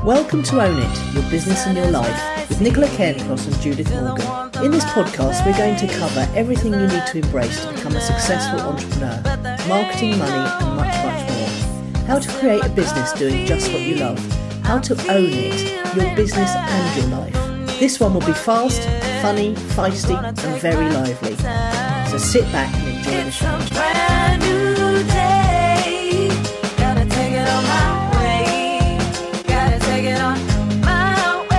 Welcome to Own It, Your Business and Your Life, with Nicola Cairncross and Judith Morgan. In this podcast, we're going to cover everything you need to embrace to become a successful entrepreneur, marketing, money, and much, much more. How to create a business doing just what you love. How to own it, your business and your life. This one will be fast, funny, feisty, and very lively. So sit back and enjoy the show. Brand new day. Gotta take it on my way. Gotta take it on my way.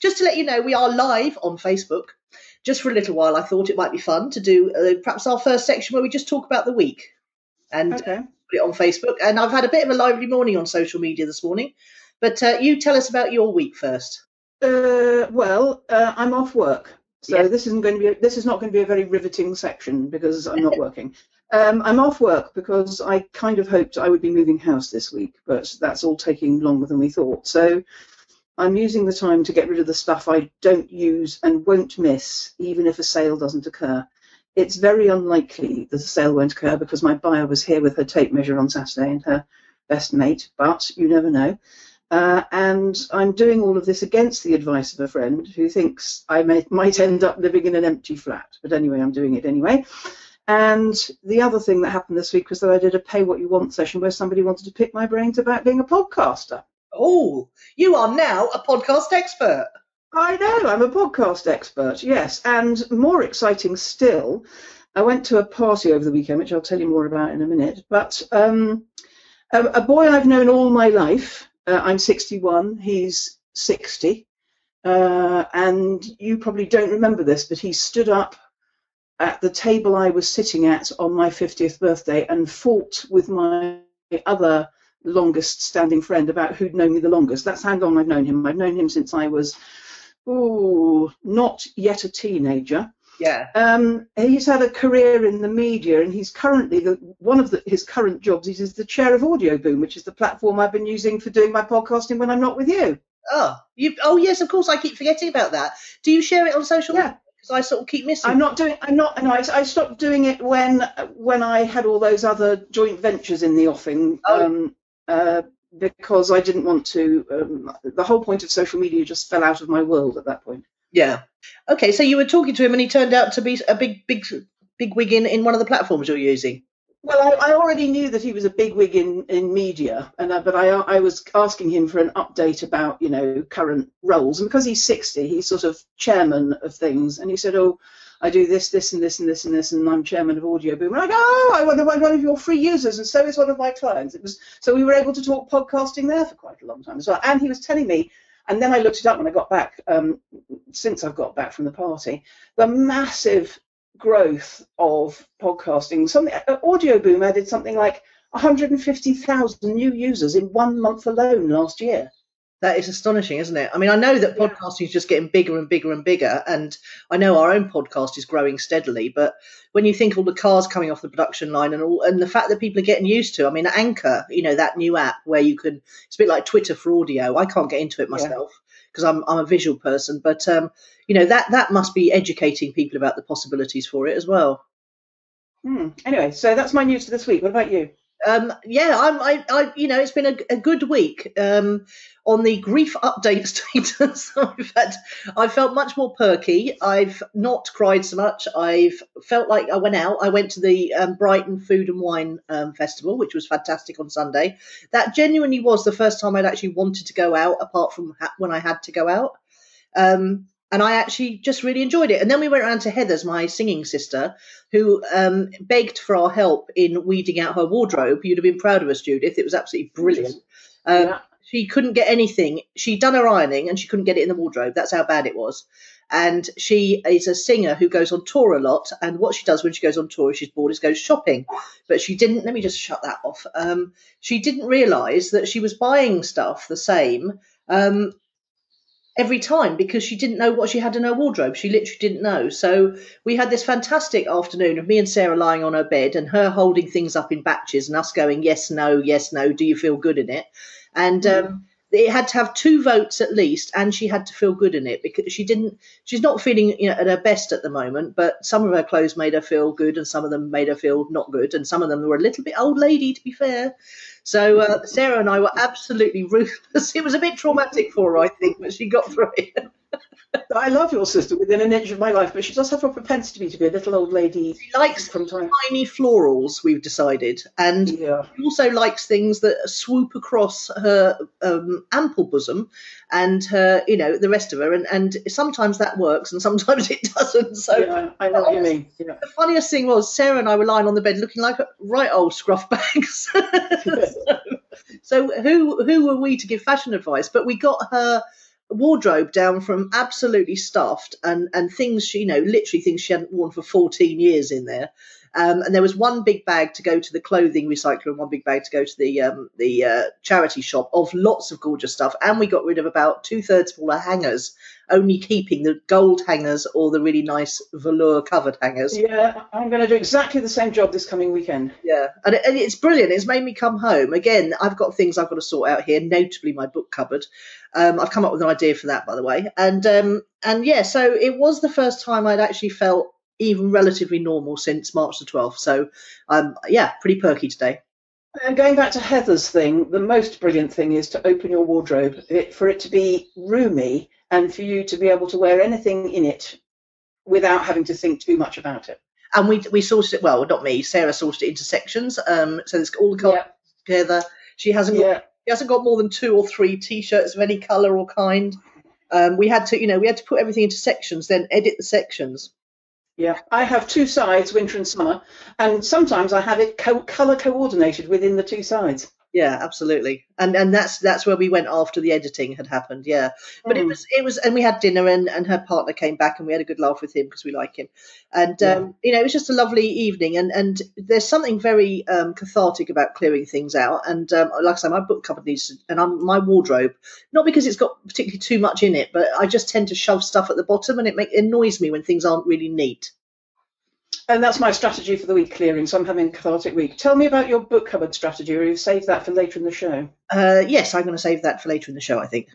Just to let you know, we are live on Facebook. Just for a little while, I thought it might be fun to do perhaps our first section where we just talk about the week and put it on Facebook. And I've had a bit of a lively morning on social media this morning. But you tell us about your week first. I'm off work, so Yeah. this is not going to be a very riveting section because I'm not working. I'm off work because I kind of hoped I would be moving house this week, but that's all taking longer than we thought. So I'm using the time to get rid of the stuff I don't use and won't miss, even if a sale doesn't occur. It's very unlikely that a sale won't occur because my buyer was here with her tape measure on Saturday and her best mate, but you never know. And I'm doing all of this against the advice of a friend who thinks I might end up living in an empty flat. But anyway, I'm doing it anyway. And the other thing that happened this week was that I did a pay what you want session where somebody wanted to pick my brains about being a podcaster. Oh, you are now a podcast expert. I know, I'm a podcast expert, yes. And more exciting still, I went to a party over the weekend, which I'll tell you more about in a minute. But a boy I've known all my life, I'm 61, he's 60, and you probably don't remember this, but he stood up at the table I was sitting at on my 50th birthday and fought with my other longest standing friend about who'd known me the longest. That's how long I've known him. I've known him since I was, not yet a teenager. Yeah. He's had a career in the media, and he's currently his current jobs. He's the chair of Audio Boom, which is the platform I've been using for doing my podcasting when I'm not with you. Oh, yes, of course. I keep forgetting about that. Do you share it on social media? Because I sort of keep missing. I stopped doing it when I had all those other joint ventures in the offing. Because I didn't want to. The whole point of social media just fell out of my world at that point. Yeah. Okay, so you were talking to him and he turned out to be a big wig in one of the platforms you're using. Well, I already knew that he was a big wig in media, but I was asking him for an update about, current roles. And because he's 60, he's sort of chairman of things. And he said, oh, I do this, and this, and this, and this, and I'm chairman of Audio Boom. And I go, oh, I want one of your free users, and so is one of my clients. So we were able to talk podcasting there for quite a long time as well. And he was telling me, and then I looked it up when I got back, since I've got back from the party, the massive growth of podcasting. Audio Boom added something like 150,000 new users in 1 month alone last year. That is astonishing, isn't it? I mean, I know that podcasting is just getting bigger and bigger and bigger, and I know our own podcast is growing steadily. But when you think all the cars coming off the production line and the fact that people are getting used to, I mean, Anchor, that new app where you can, it's a bit like Twitter for audio. I can't get into it myself because I'm a visual person, but that must be educating people about the possibilities for it as well. Anyway, so that's my news for this week. What about you? It's been a good week. On the grief update status, I felt much more perky. I've not cried so much. I've felt like I went out. I went to the Brighton Food and Wine Festival, which was fantastic on Sunday. That genuinely was the first time I'd actually wanted to go out, apart from when I had to go out. And I actually just really enjoyed it. And then we went around to Heather's, my singing sister, who begged for our help in weeding out her wardrobe. You'd have been proud of us, Judith. It was absolutely brilliant. She couldn't get anything. She'd done her ironing and she couldn't get it in the wardrobe. That's how bad it was. And she is a singer who goes on tour a lot. And what she does when she goes on tour, if she's bored, is goes shopping. But she didn't, let me just shut that off. She didn't realise that she was buying stuff the same every time because she didn't know what she had in her wardrobe. She literally didn't know. So we had this fantastic afternoon of me and Sarah lying on her bed and her holding things up in batches and us going, yes, no, do you feel good in it? And it had to have 2 votes at least, and she had to feel good in it, because she's not feeling, at her best at the moment, but some of her clothes made her feel good and some of them made her feel not good, and some of them were a little bit old lady, to be fair. So Sarah and I were absolutely ruthless. It was a bit traumatic for her, I think, but she got through it. I love your sister within an inch of my life, but she does have a propensity to be a little old lady. She likes from time. tiny florals, we've decided, and Yeah. she also likes things that swoop across her ample bosom and her, the rest of her, and sometimes that works and sometimes it doesn't. So Yeah, I know what you mean. Yeah. the funniest thing was Sarah and I were lying on the bed looking like right old scruff bags. So who were we to give fashion advice? But we got her wardrobe down from absolutely stuffed and things she, literally things she hadn't worn for 14 years in there. And there was one big bag to go to the clothing recycler and one big bag to go to the charity shop of lots of gorgeous stuff. And we got rid of about 2/3 of all her hangers, only keeping the gold hangers or the really nice velour covered hangers. Yeah, I'm going to do exactly the same job this coming weekend. Yeah, and it's brilliant. It's made me come home. Again, I've got things I've got to sort out here, notably my book cupboard. I've come up with an idea for that, by the way. And yeah, so it was the first time I'd actually felt even relatively normal since March the 12th. So, yeah, pretty perky today. And going back to Heather's thing, the most brilliant thing is to open your wardrobe, for it to be roomy and for you to be able to wear anything in it without having to think too much about it. And we sorted it, well, not me, Sarah sorted it into sections. So there's all the colours together. She hasn't got more than 2 or 3 T-shirts of any colour or kind. We had to put everything into sections, then edit the sections. Yeah, I have 2 sides, winter and summer, and sometimes I have it colour coordinated within the 2 sides. Yeah, absolutely. And that's where we went after the editing had happened. Yeah, but it was, and we had dinner, and her partner came back, and we had a good laugh with him because we like him, and it was just a lovely evening. And there's something very cathartic about clearing things out. And like I say, my book cupboard needs to, and my wardrobe, not because it's got particularly too much in it, but I just tend to shove stuff at the bottom, and it annoys me when things aren't really neat. And that's my strategy for the week clearing, so I'm having a cathartic week. Tell me about your book cupboard strategy, or you've saved that for later in the show. Yes, I'm going to save that for later in the show, I think.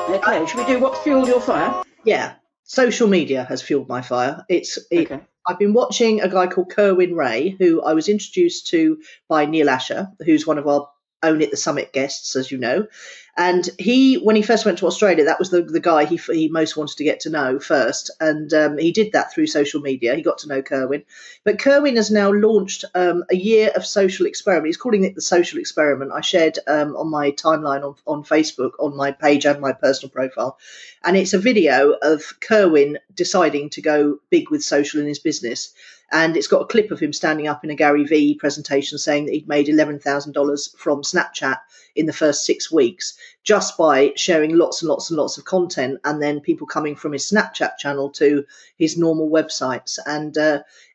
Okay, should we do what fueled your fire? Yeah, social media has fueled my fire. Okay. I've been watching a guy called Kerwin Ray, who I was introduced to by Neil Asher, who's one of our Own It the Summit guests, as you know. And when he first went to Australia, that was the guy he most wanted to get to know first. And he did that through social media. He got to know Kerwin. But Kerwin has now launched a year of social experiment. He's calling it the social experiment. I shared on my timeline on Facebook, on my page and my personal profile. And it's a video of Kerwin deciding to go big with social in his business. And it's got a clip of him standing up in a Gary Vee presentation saying that he'd made $11,000 from Snapchat in the first 6 weeks just by sharing lots and lots and lots of content, and then people coming from his Snapchat channel to his normal websites. And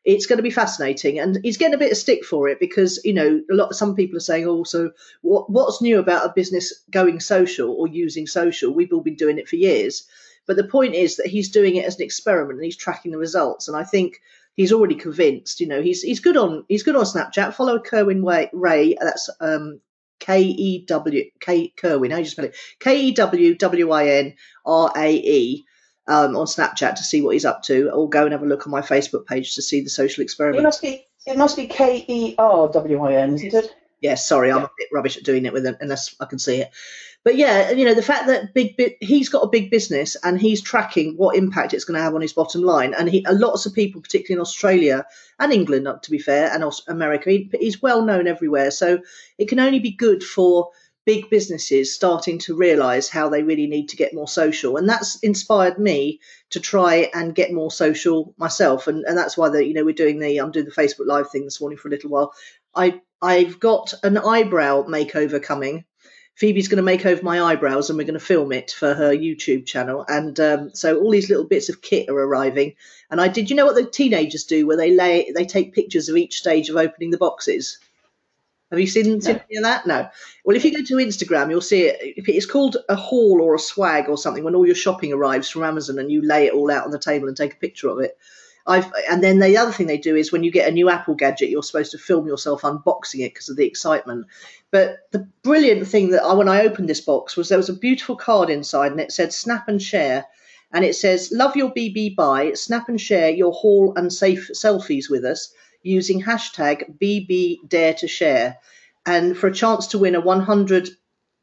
it's going to be fascinating. And he's getting a bit of stick for it because, some people are saying, oh, so what's new about a business going social or using social? We've all been doing it for years. But the point is that he's doing it as an experiment and he's tracking the results. And I think he's already convinced. He's good on Snapchat. Follow Kerwin Ray. That's Kerwin. How do you spell it? KEWWINRAE on Snapchat to see what he's up to. Or go and have a look on my Facebook page to see the social experiment. It must be KERWIN, isn't it? Yeah, sorry, I'm a bit rubbish at doing it unless I can see it. But yeah, the fact that he's got a big business and he's tracking what impact it's going to have on his bottom line. And lots of people, particularly in Australia and England, to be fair, and America, he's well known everywhere. So it can only be good for big businesses starting to realise how they really need to get more social. And that's inspired me to try and get more social myself. And that's why I'm doing the Facebook Live thing this morning for a little while. I've got an eyebrow makeover coming. Phoebe's going to make over my eyebrows and we're going to film it for her YouTube channel. And so all these little bits of kit are arriving. And did you know what the teenagers do where they take pictures of each stage of opening the boxes? Have you seen any of that? No. Well, if you go to Instagram, you'll see it. It's called a haul or a swag or something when all your shopping arrives from Amazon and you lay it all out on the table and take a picture of it. And then the other thing they do is when you get a new Apple gadget, you're supposed to film yourself unboxing it because of the excitement. But the brilliant thing that when I opened this box was there was a beautiful card inside, and it said snap and share. And it says, love your BB buy, snap and share your haul and safe selfies with us using hashtag BB Dare to Share. And for a chance to win a £100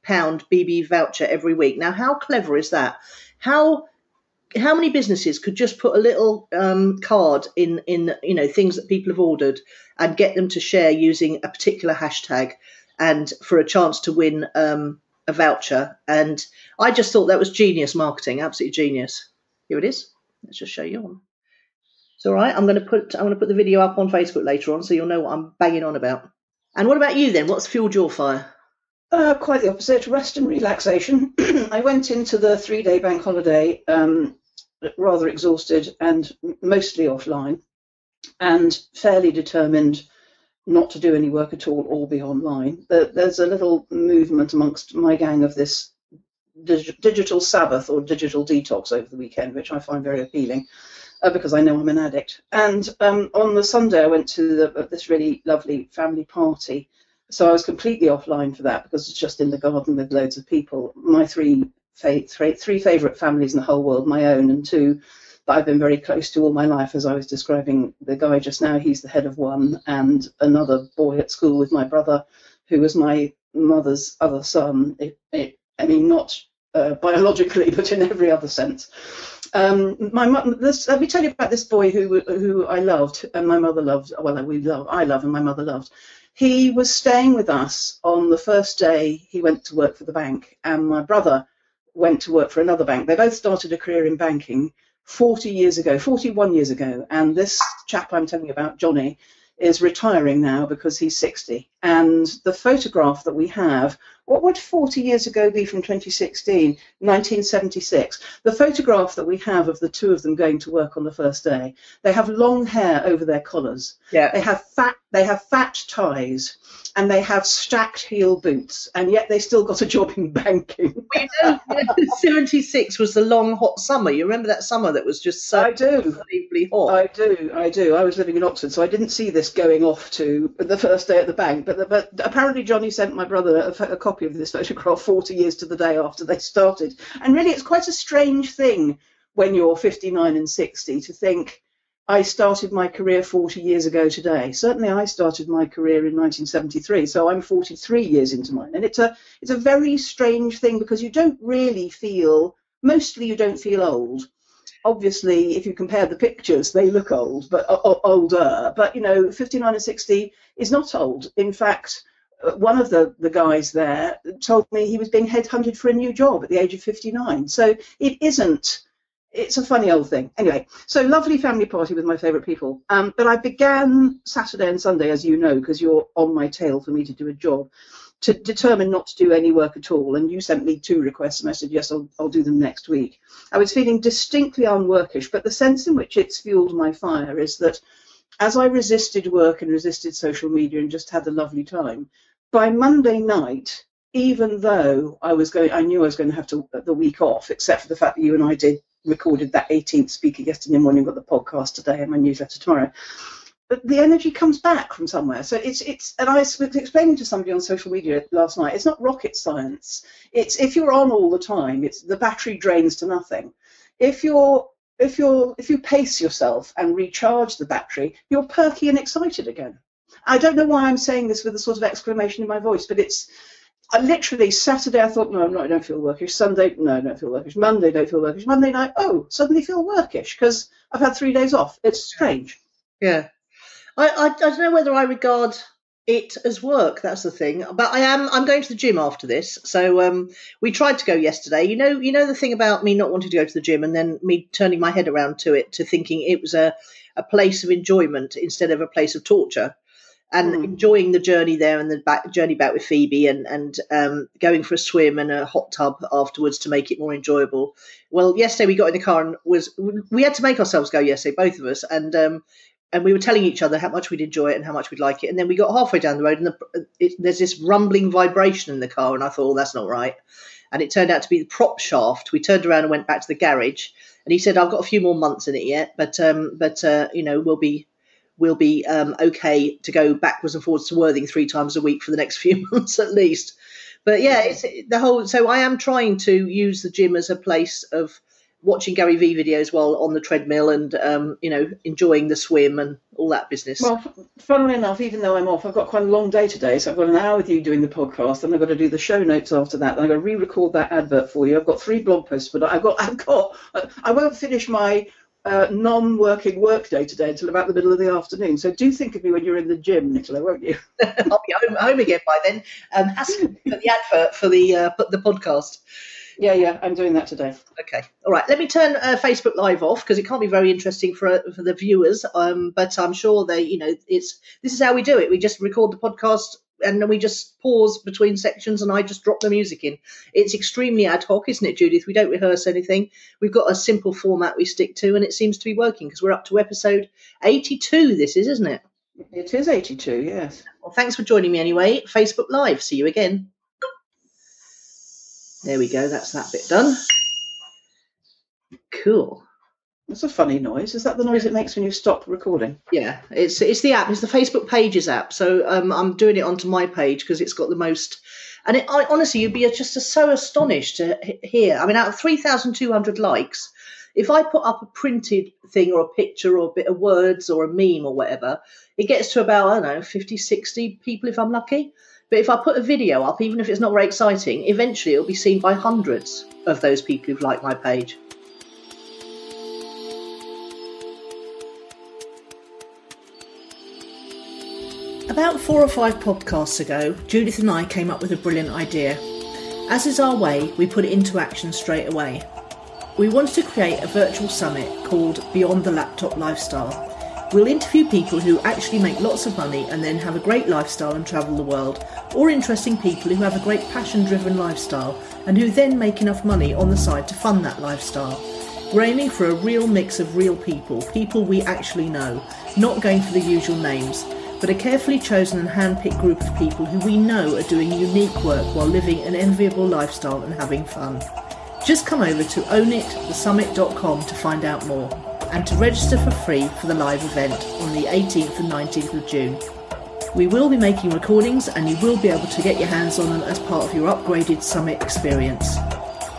BB voucher every week. Now, how clever is that? How many businesses could just put a little card in things that people have ordered and get them to share using a particular hashtag and for a chance to win a voucher? And I just thought that was genius marketing, absolutely genius. Here it is. Let's just show you on. It's all right. I'm going to put the video up on Facebook later on, so you'll know what I'm banging on about. And what about you then? What's fueled your fire? Quite the opposite. Rest and relaxation. I went into the 3-day bank holiday rather exhausted and mostly offline, and fairly determined not to do any work at all or be online. There's a little movement amongst my gang of this digital Sabbath or digital detox over the weekend, which I find very appealing because I know I'm an addict. And on the Sunday, I went to this really lovely family party. So I was completely offline for that because it's just in the garden with loads of people. My three favourite families in the whole world, my own, and two that I've been very close to all my life. As I was describing the guy just now, he's the head of one, and another boy at school with my brother, who was my mother's other son. I mean, not biologically, but in every other sense. Let me tell you about this boy who I loved, and my mother loved. Well, I love, and my mother loved. He was staying with us on the first day. He went to work for the bank, and my brother went to work for another bank. They both started a career in banking 41 years ago, and this chap I'm telling you about, Johnny, is retiring now because he's 60. And the photograph that we have, what would 40 years ago be from 2016? 1976. The photograph that we have of the two of them going to work on the first day, they have long hair over their collars. Yeah. They have fat ties, and they have stacked heel boots, and yet they still got a job in banking. Well, 76 was the long hot summer. You remember that summer that was just so unbelievably hot? I do. I was living in Oxford, so I didn't see this going off to the first day at the bank. But apparently Johnny sent my brother a copy of this photograph 40 years to the day after they started. And really, it's quite a strange thing when you're 59 and 60 to think, I started my career 40 years ago today. Certainly I started my career in 1973, so I'm 43 years into mine. And it's a very strange thing because you don't feel old. Obviously, if you compare the pictures, they look old, but older. But, 59 and 60 is not old. In fact, one of the guys there told me he was being headhunted for a new job at the age of 59. So it isn't. It's a funny old thing. Anyway, so lovely family party with my favourite people. But I began Saturday and Sunday, as you know, because you're on my tail for me to do a job, to determine not to do any work at all. And you sent me 2 requests, and I said, yes, I'll do them next week. I was feeling distinctly unworkish, but the sense in which it's fueled my fire is that as I resisted work and resisted social media and just had a lovely time, by Monday night, even though I knew I was going to have the week off, except for the fact that you and I recorded that 18th speaker yesterday morning, got the podcast today and my newsletter tomorrow. But the energy comes back from somewhere. So it's and I was explaining to somebody on social media last night, it's not rocket science. It's if you're on all the time, it's the battery drains to nothing. If you pace yourself and recharge the battery, you're perky and excited again. I don't know why I'm saying this with a sort of exclamation in my voice, but I literally, Saturday, I thought, no, I don't feel workish. Sunday, no, I don't feel workish. Monday, don't feel workish. Monday night, suddenly feel workish because I've had 3 days off. It's strange. Yeah. I don't know whether I regard it as work. That's the thing. But I'm going to the gym after this. So we tried to go yesterday. You know the thing about me not wanting to go to the gym and then me turning my head around to it, to thinking it was a place of enjoyment instead of a place of torture. And enjoying the journey there and the journey back with Phoebe and going for a swim and a hot tub afterwards to make it more enjoyable. Well, yesterday we got in the car and we had to make ourselves go yesterday, both of us. And we were telling each other how much we'd enjoy it and how much we'd like it. And then we got halfway down the road and there's this rumbling vibration in the car. And I thought, that's not right. and it turned out to be the prop shaft. We turned around and went back to the garage, and he said, "I've got a few more months in it yet, but you know, we'll be okay to go backwards and forwards to Worthing 3 times a week for the next few months at least." But yeah, it's the whole. So I am trying to use the gym as a place of watching Gary V videos while on the treadmill, and you know, enjoying the swim and all that business. Well, funnily enough, even though I'm off, I've got quite a long day today, so I've got an hour with you doing the podcast, and I've got to do the show notes after that, and I've got to re-record that advert for you. I've got 3 blog posts, but I won't finish my non-working work day today until about the middle of the afternoon. So do think of me when you're in the gym, Nicola, won't you? I'll be home again by then. Asking for the advert for the podcast. Yeah, I'm doing that today. Okay, all right. Let me turn Facebook Live off because it can't be very interesting for the viewers. But I'm sure they, you know, this is how we do it. We just record the podcast and then we just pause between sections, and I just drop the music in. It's extremely ad hoc, isn't it, Judith? We don't rehearse anything. We've got a simple format we stick to, and it seems to be working because we're up to episode 82. This is, isn't it? It is 82, yes. Well, thanks for joining me anyway. Facebook Live. See you again. There we go. That's that bit done. Cool. That's a funny noise. Is that the noise it makes when you stop recording? Yeah, it's the app. It's the Facebook Pages app. So I'm doing it onto my page because it's got the most. And honestly, you'd be just so astonished to hear. I mean, out of 3,200 likes, if I put up a printed thing or a picture or a bit of words or a meme or whatever, it gets to about, I don't know, 50, 60 people if I'm lucky. But if I put a video up, even if it's not very exciting, eventually it'll be seen by hundreds of those people who've liked my page. About 4 or 5 podcasts ago, Judith and I came up with a brilliant idea. As is our way, we put it into action straight away. We wanted to create a virtual summit called Beyond the Laptop Lifestyle. We'll interview people who actually make lots of money and then have a great lifestyle and travel the world, or interesting people who have a great passion-driven lifestyle and who then make enough money on the side to fund that lifestyle. We're aiming for a real mix of real people we actually know, not going for the usual names, but a carefully chosen and hand-picked group of people who we know are doing unique work while living an enviable lifestyle and having fun. Just come over to ownitthesummit.com to find out more, and to register for free for the live event on the 18th and 19th of June. We will be making recordings and you will be able to get your hands on them as part of your upgraded summit experience.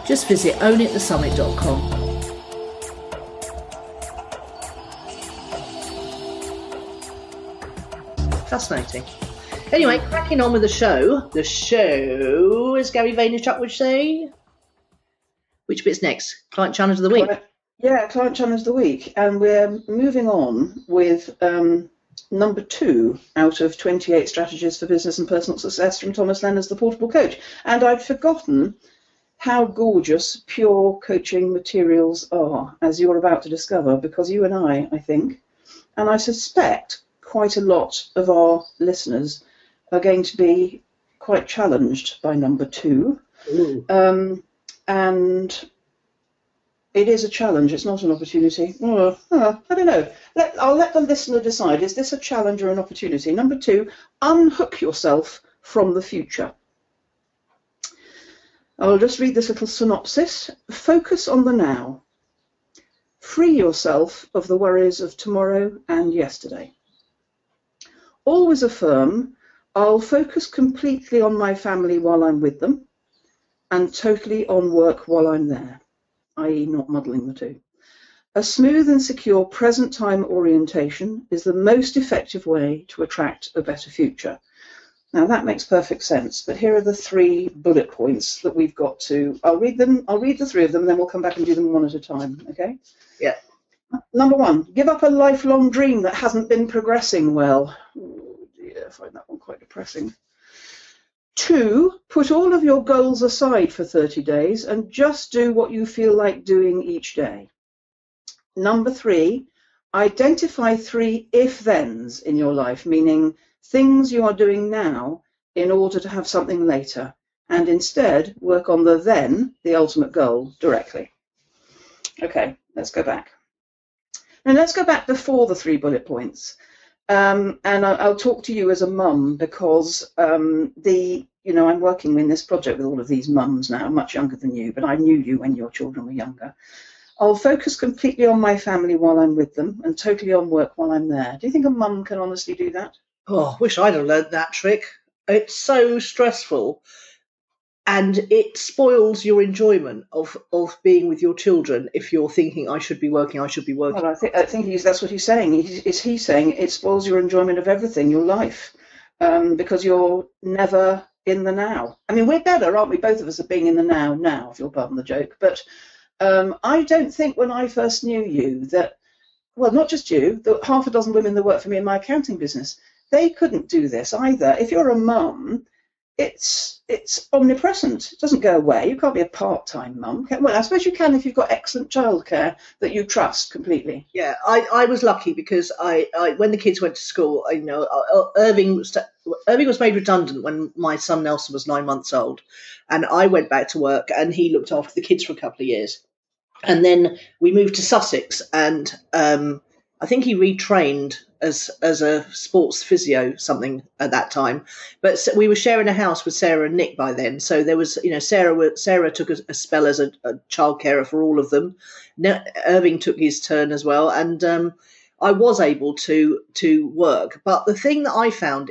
Just visit ownitthesummit.com. Fascinating. Anyway, cracking on with the show. The show, as Gary Vaynerchuk would say. Which bit's next? Client Challenge of the Week. Yeah, Client Challenge of the Week. And we're moving on with number 2 out of 28 strategies for business and personal success from Thomas Leonard's The Portable Coach. And I'd forgotten how gorgeous pure coaching materials are, as you're about to discover, because you and I think, and I suspect quite a lot of our listeners are going to be quite challenged by number 2. And it is a challenge, it's not an opportunity. I don't know. I'll let the listener decide, is this a challenge or an opportunity? Number 2, unhook yourself from the future. I'll just read this little synopsis. Focus on the now. Free yourself of the worries of tomorrow and yesterday. Always affirm, I'll focus completely on my family while I'm with them and totally on work while I'm there, i.e. not muddling the two. A smooth and secure present time orientation is the most effective way to attract a better future. Now that makes perfect sense, but here are the 3 bullet points that we've got to. I'll read the 3 of them, and then we'll come back and do them one at a time, okay? Yeah. Number 1, give up a lifelong dream that hasn't been progressing well. Oh dear, I find that one quite depressing. 2, put all of your goals aside for 30 days and just do what you feel like doing each day. Number 3, identify 3 if-thens in your life, meaning things you are doing now in order to have something later, and instead work on the then, the ultimate goal, directly. Okay, let's go back. Now let's go back before the 3 bullet points. And I'll talk to you as a mum because I'm working in this project with all of these mums now, much younger than you, but I knew you when your children were younger. I'll focus completely on my family while I'm with them and totally on work while I'm there. Do you think a mum can honestly do that? Oh, I wish I'd have learned that trick. It's so stressful, and it spoils your enjoyment of being with your children if you're thinking, I should be working, I should be working. Well, I think that's what he's saying. He's saying it spoils your enjoyment of everything, your life, because you're never in the now. I mean, we're better, aren't we? Both of us are being in the now, if you'll pardon the joke. But I don't think when I first knew you that, well, not just you, the half a dozen women that work for me in my accounting business, they couldn't do this either. If you're a mum, it's omnipresent. It doesn't go away. You can't be a part-time mum. Well, I suppose you can if you've got excellent childcare that you trust completely. Yeah, I was lucky because I when the kids went to school, Irving was made redundant when my son Nelson was 9 months old, and I went back to work, and he looked after the kids for a couple of years, and then we moved to Sussex, and I think he retrained as a sports physio something at that time, but we were sharing a house with Sarah and Nick by then, so there was Sarah took a spell as a child carer for all of them. Irving took his turn as well, and I was able to work. But the thing that I found,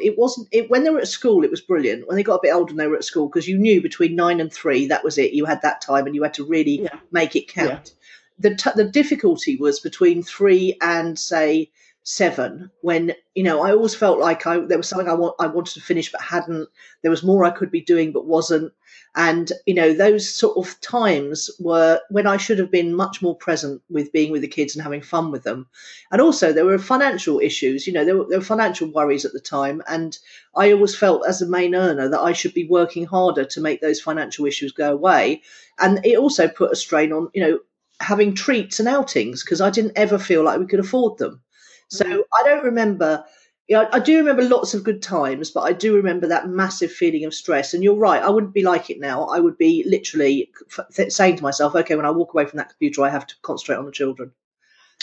when they were at school it was brilliant. When they got a bit older and they were at school, because you knew between 9 and 3 that was it, you had that time and you had to really make it count. The difficulty was between 3 and say 7, when I always felt like there was something I wanted to finish but hadn't. There was more I could be doing but wasn't, and those sort of times were when I should have been much more present with being with the kids and having fun with them. And also there were financial issues. There were financial worries at the time, and I always felt as a main earner that I should be working harder to make those financial issues go away. And it also put a strain on having treats and outings, because I didn't ever feel like we could afford them. So I don't remember, I do remember lots of good times, but I do remember that massive feeling of stress. And you're right, I wouldn't be like it now. I would be literally saying to myself, okay, when I walk away from that computer, I have to concentrate on the children.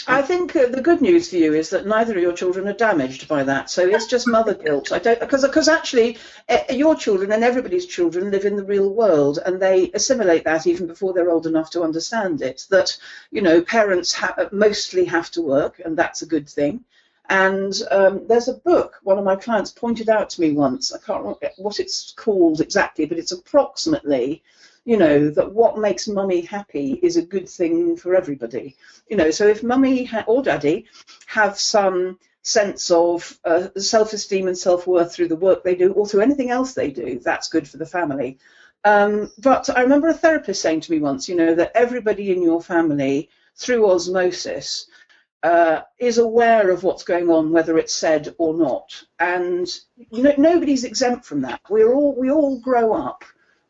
I think the good news for you is that neither of your children are damaged by that. So it's just mother guilt. Because actually your children and everybody's children live in the real world, and they assimilate that even before they're old enough to understand it. That parents mostly have to work, and that's a good thing. And there's a book one of my clients pointed out to me once. I can't remember what it's called exactly, but it's approximately that what makes mummy happy is a good thing for everybody. So if mummy or daddy have some sense of self-esteem and self-worth through the work they do or through anything else they do, that's good for the family. But I remember a therapist saying to me once, that everybody in your family, through osmosis, is aware of what's going on, whether it's said or not. And nobody's exempt from that. We all grow up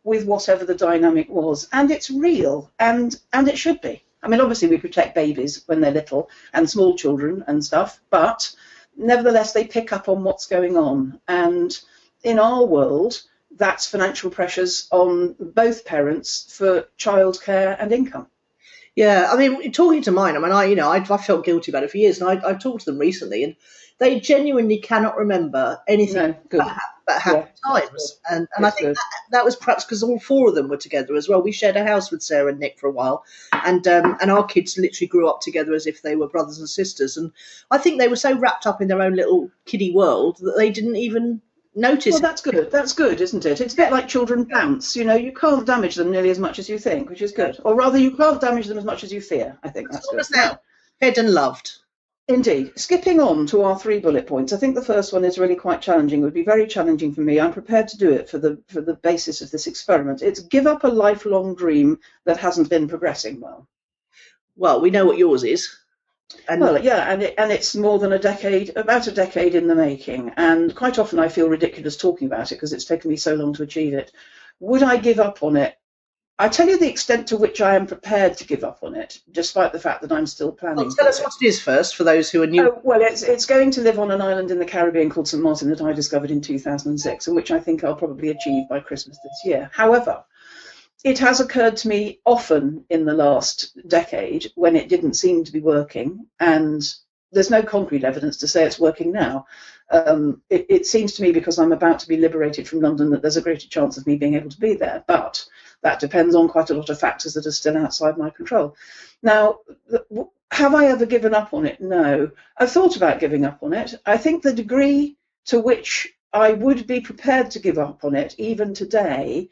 with whatever the dynamic was, and it's real, and it should be. I mean, obviously we protect babies when they're little and small children and stuff, but nevertheless they pick up on what's going on. And in our world, that's financial pressures on both parents for childcare and income. Yeah, I mean, talking to mine, I felt guilty about it for years, and I've talked to them recently, and they genuinely cannot remember anything but happy times. And I think that was perhaps because all 4 of them were together as well. We shared a house with Sarah and Nick for a while, and our kids literally grew up together as if they were brothers and sisters. And I think they were so wrapped up in their own little kiddie world that they didn't even notice. Well, that's good. That's good, isn't it? It's a bit like children bounce. You can't damage them nearly as much as you think, which is good. Or rather, you can't damage them as much as you fear. I think that's good. Now, fed and loved. Indeed. Skipping on to our 3 bullet points, I think the first one is really quite challenging. It would be very challenging for me. I'm prepared to do it for the basis of this experiment. It's give up a lifelong dream that hasn't been progressing well. Well, we know what yours is. And it's more than about a decade in the making. And quite often I feel ridiculous talking about it because it's taken me so long to achieve it. Would I give up on it? I tell you the extent to which I am prepared to give up on it, despite the fact that I'm still planning. Well, tell us what it is first, for those who are new. Oh, well, it's going to live on an island in the Caribbean called St. Martin that I discovered in 2006, and which I think I'll probably achieve by Christmas this year. However, it has occurred to me often in the last decade when it didn't seem to be working, and there's no concrete evidence to say it's working now. It seems to me, because I'm about to be liberated from London, that there's a greater chance of me being able to be there. But that depends on quite a lot of factors that are still outside my control. Now, have I ever given up on it? No. I've thought about giving up on it. I think the degree to which I would be prepared to give up on it, even today,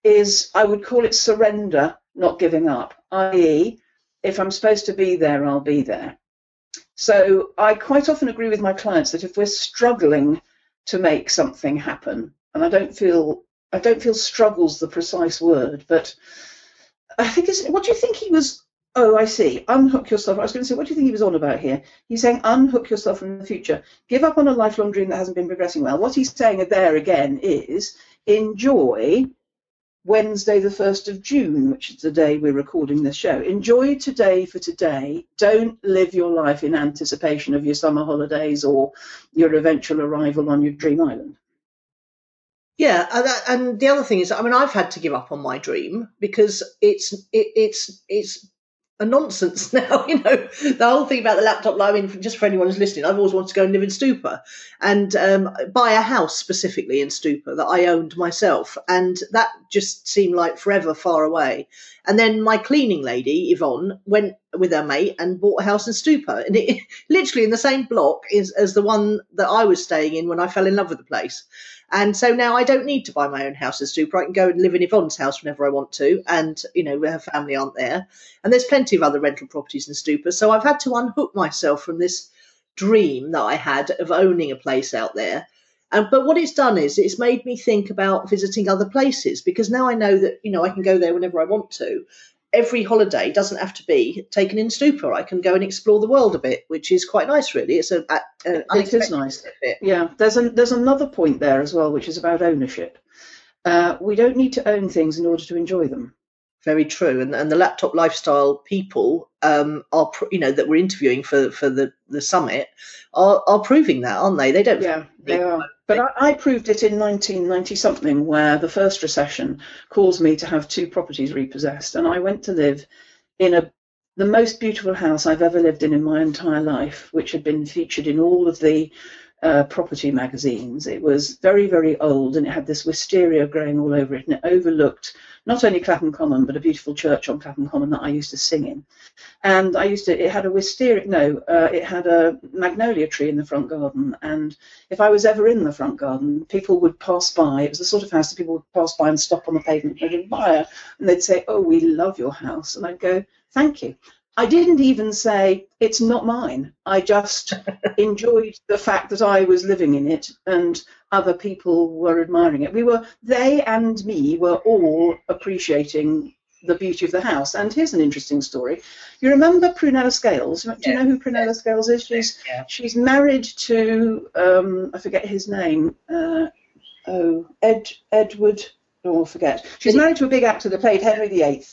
is, I would call it surrender, not giving up, i.e., if I'm supposed to be there, I'll be there. So I quite often agree with my clients that if we're struggling to make something happen, and I don't feel struggle's the precise word, but I think what do you think he was? Oh, I see. Unhook yourself. I was going to say, what do you think he was on about here? He's saying unhook yourself from the future. Give up on a lifelong dream that hasn't been progressing well. What he's saying there again is enjoy Wednesday, the 1st of June, which is the day we're recording this show. Enjoy today for today. Don't live your life in anticipation of your summer holidays or your eventual arrival on your dream island. Yeah, and the other thing is, I mean, I've had to give up on my dream because it's a nonsense now. You know, the whole thing about the laptop. I mean, just for anyone who's listening, I've always wanted to go and live in Stupa and buy a house specifically in Stupa that I owned myself, and that just seemed like forever far away. And then my cleaning lady Yvonne went with her mate and bought a house in Stupa, and it literally in the same block as the one that I was staying in when I fell in love with the place. And so now I don't need to buy my own house in Stupa. I can go and live in Yvonne's house whenever I want to. And, you know, her family aren't there. And there's plenty of other rental properties in Stupa. So I've had to unhook myself from this dream that I had of owning a place out there. But what it's done is it's made me think about visiting other places, because now I know that, you know, I can go there whenever I want to. Every holiday doesn't have to be taken in Stupa. I can go and explore the world a bit, which is quite nice, really. It's it is nice. Benefit. Yeah, there's another point there as well, which is about ownership. We don't need to own things in order to enjoy them. Very true, and the laptop lifestyle people are, you know, that we're interviewing for the summit are proving that, aren't they? They don't. Yeah, they are. But I proved it in 1990 something, where the first recession caused me to have 2 properties repossessed, and I went to live in the most beautiful house I've ever lived in my entire life, which had been featured in all of the property magazines. It was very, very old, and it had this wisteria growing all over it, and it overlooked not only Clapham Common, but a beautiful church on Clapham Common that I used to sing in. And it had it had a magnolia tree in the front garden, and if I was ever in the front garden, people would pass by. It was the sort of house that people would pass by and stop on the pavement and admire, and they'd say, "Oh, we love your house," and I'd go, "Thank you." I didn't even say, "It's not mine." I just enjoyed the fact that I was living in it and other people were admiring it. They and me were all appreciating the beauty of the house. And here's an interesting story. You remember Prunella Scales? Do you know who Prunella Scales is? She's married to, I forget his name, Edward, I forget. She's married to a big actor that played Henry VIII,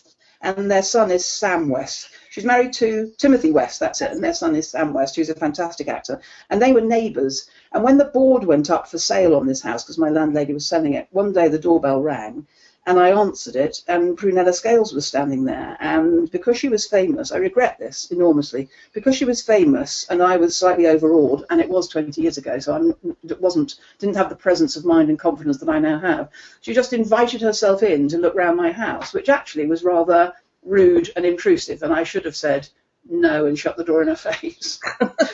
and their son is Sam West. She's married to Timothy West, that's it, and their son is Sam West, who's a fantastic actor. And they were neighbours. And when the board went up for sale on this house, because my landlady was selling it, one day the doorbell rang, and I answered it, and Prunella Scales was standing there. And because she was famous, I regret this enormously, because she was famous and I was slightly overawed, and it was 20 years ago, so I didn't have the presence of mind and confidence that I now have. She just invited herself in to look round my house, which actually was rather rude and intrusive, and I should have said no and shut the door in her face.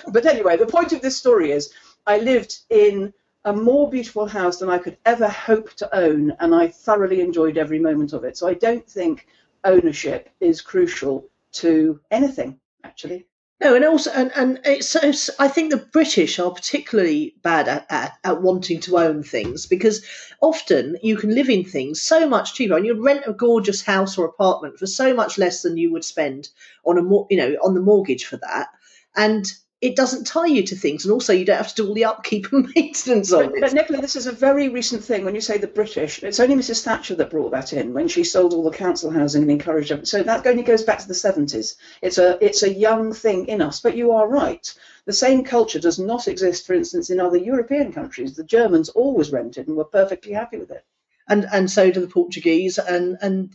But anyway, the point of this story is I lived in a more beautiful house than I could ever hope to own, and I thoroughly enjoyed every moment of it. So I don't think ownership is crucial to anything, actually. No, and also, and it's, I think the British are particularly bad at wanting to own things, because often you can live in things so much cheaper, and you rent a gorgeous house or apartment for so much less than you would spend on on the mortgage for that, and it doesn't tie you to things, and also you don't have to do all the upkeep and maintenance on it. But Nicola, this is a very recent thing. When you say the British, it's only Mrs. Thatcher that brought that in when she sold all the council housing and encouraged it. So that only goes back to the 70s. It's a young thing in us. But you are right. The same culture does not exist, for instance, in other European countries. The Germans always rented and were perfectly happy with it. And so do the Portuguese, and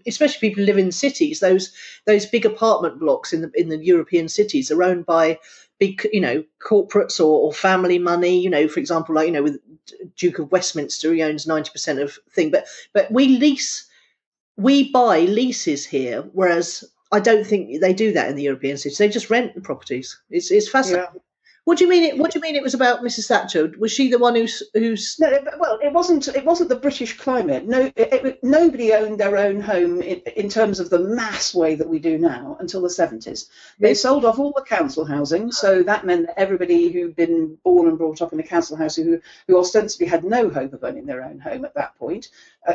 especially people who live in cities. Those big apartment blocks in the European cities are owned by big, corporates or family money. For example, like with Duke of Westminster, he owns 90% of thing. But we buy leases here, whereas I don't think they do that in the European cities. They just rent the properties. It's fascinating. Yeah. What do you mean? What do you mean? It was about Mrs. Thatcher? Was she the one who's? No, well, it wasn't. It wasn't the British climate. No, nobody owned their own home in terms of the mass way that we do now until the 70s. They sold off all the council housing, so that meant that everybody who'd been born and brought up in a council house, who ostensibly had no hope of owning their own home at that point,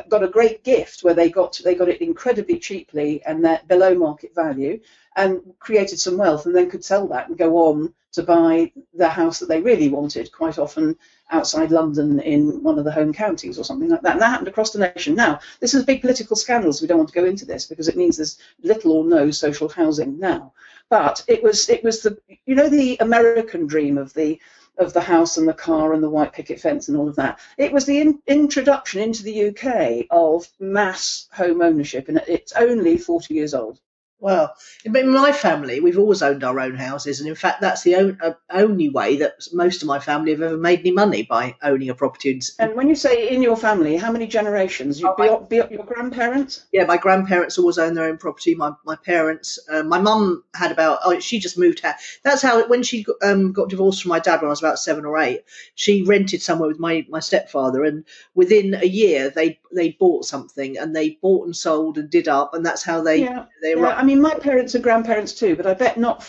got a great gift where they got it incredibly cheaply and below market value, and created some wealth, and then could sell that and go on to buy the house that they really wanted, quite often outside London in one of the home counties or something like that. And that happened across the nation. Now, this is big political scandals. We don't want to go into this because it means there's little or no social housing now. But it was the American dream of the house and the car and the white picket fence and all of that. It was the introduction into the UK of mass home ownership, and it's only 40 years old. Well, in my family, we've always owned our own houses, and in fact, that's the only way that most of my family have ever made any money, by owning a property. And when you say in your family, how many generations? Be up your grandparents? Yeah, my grandparents always owned their own property. My parents, my mum had she just moved house. That's how when she got divorced from my dad when I was about 7 or 8. She rented somewhere with my stepfather, and within a year they bought something, and they bought and sold and did up, and that's how they. I mean, my parents are grandparents too, but I bet not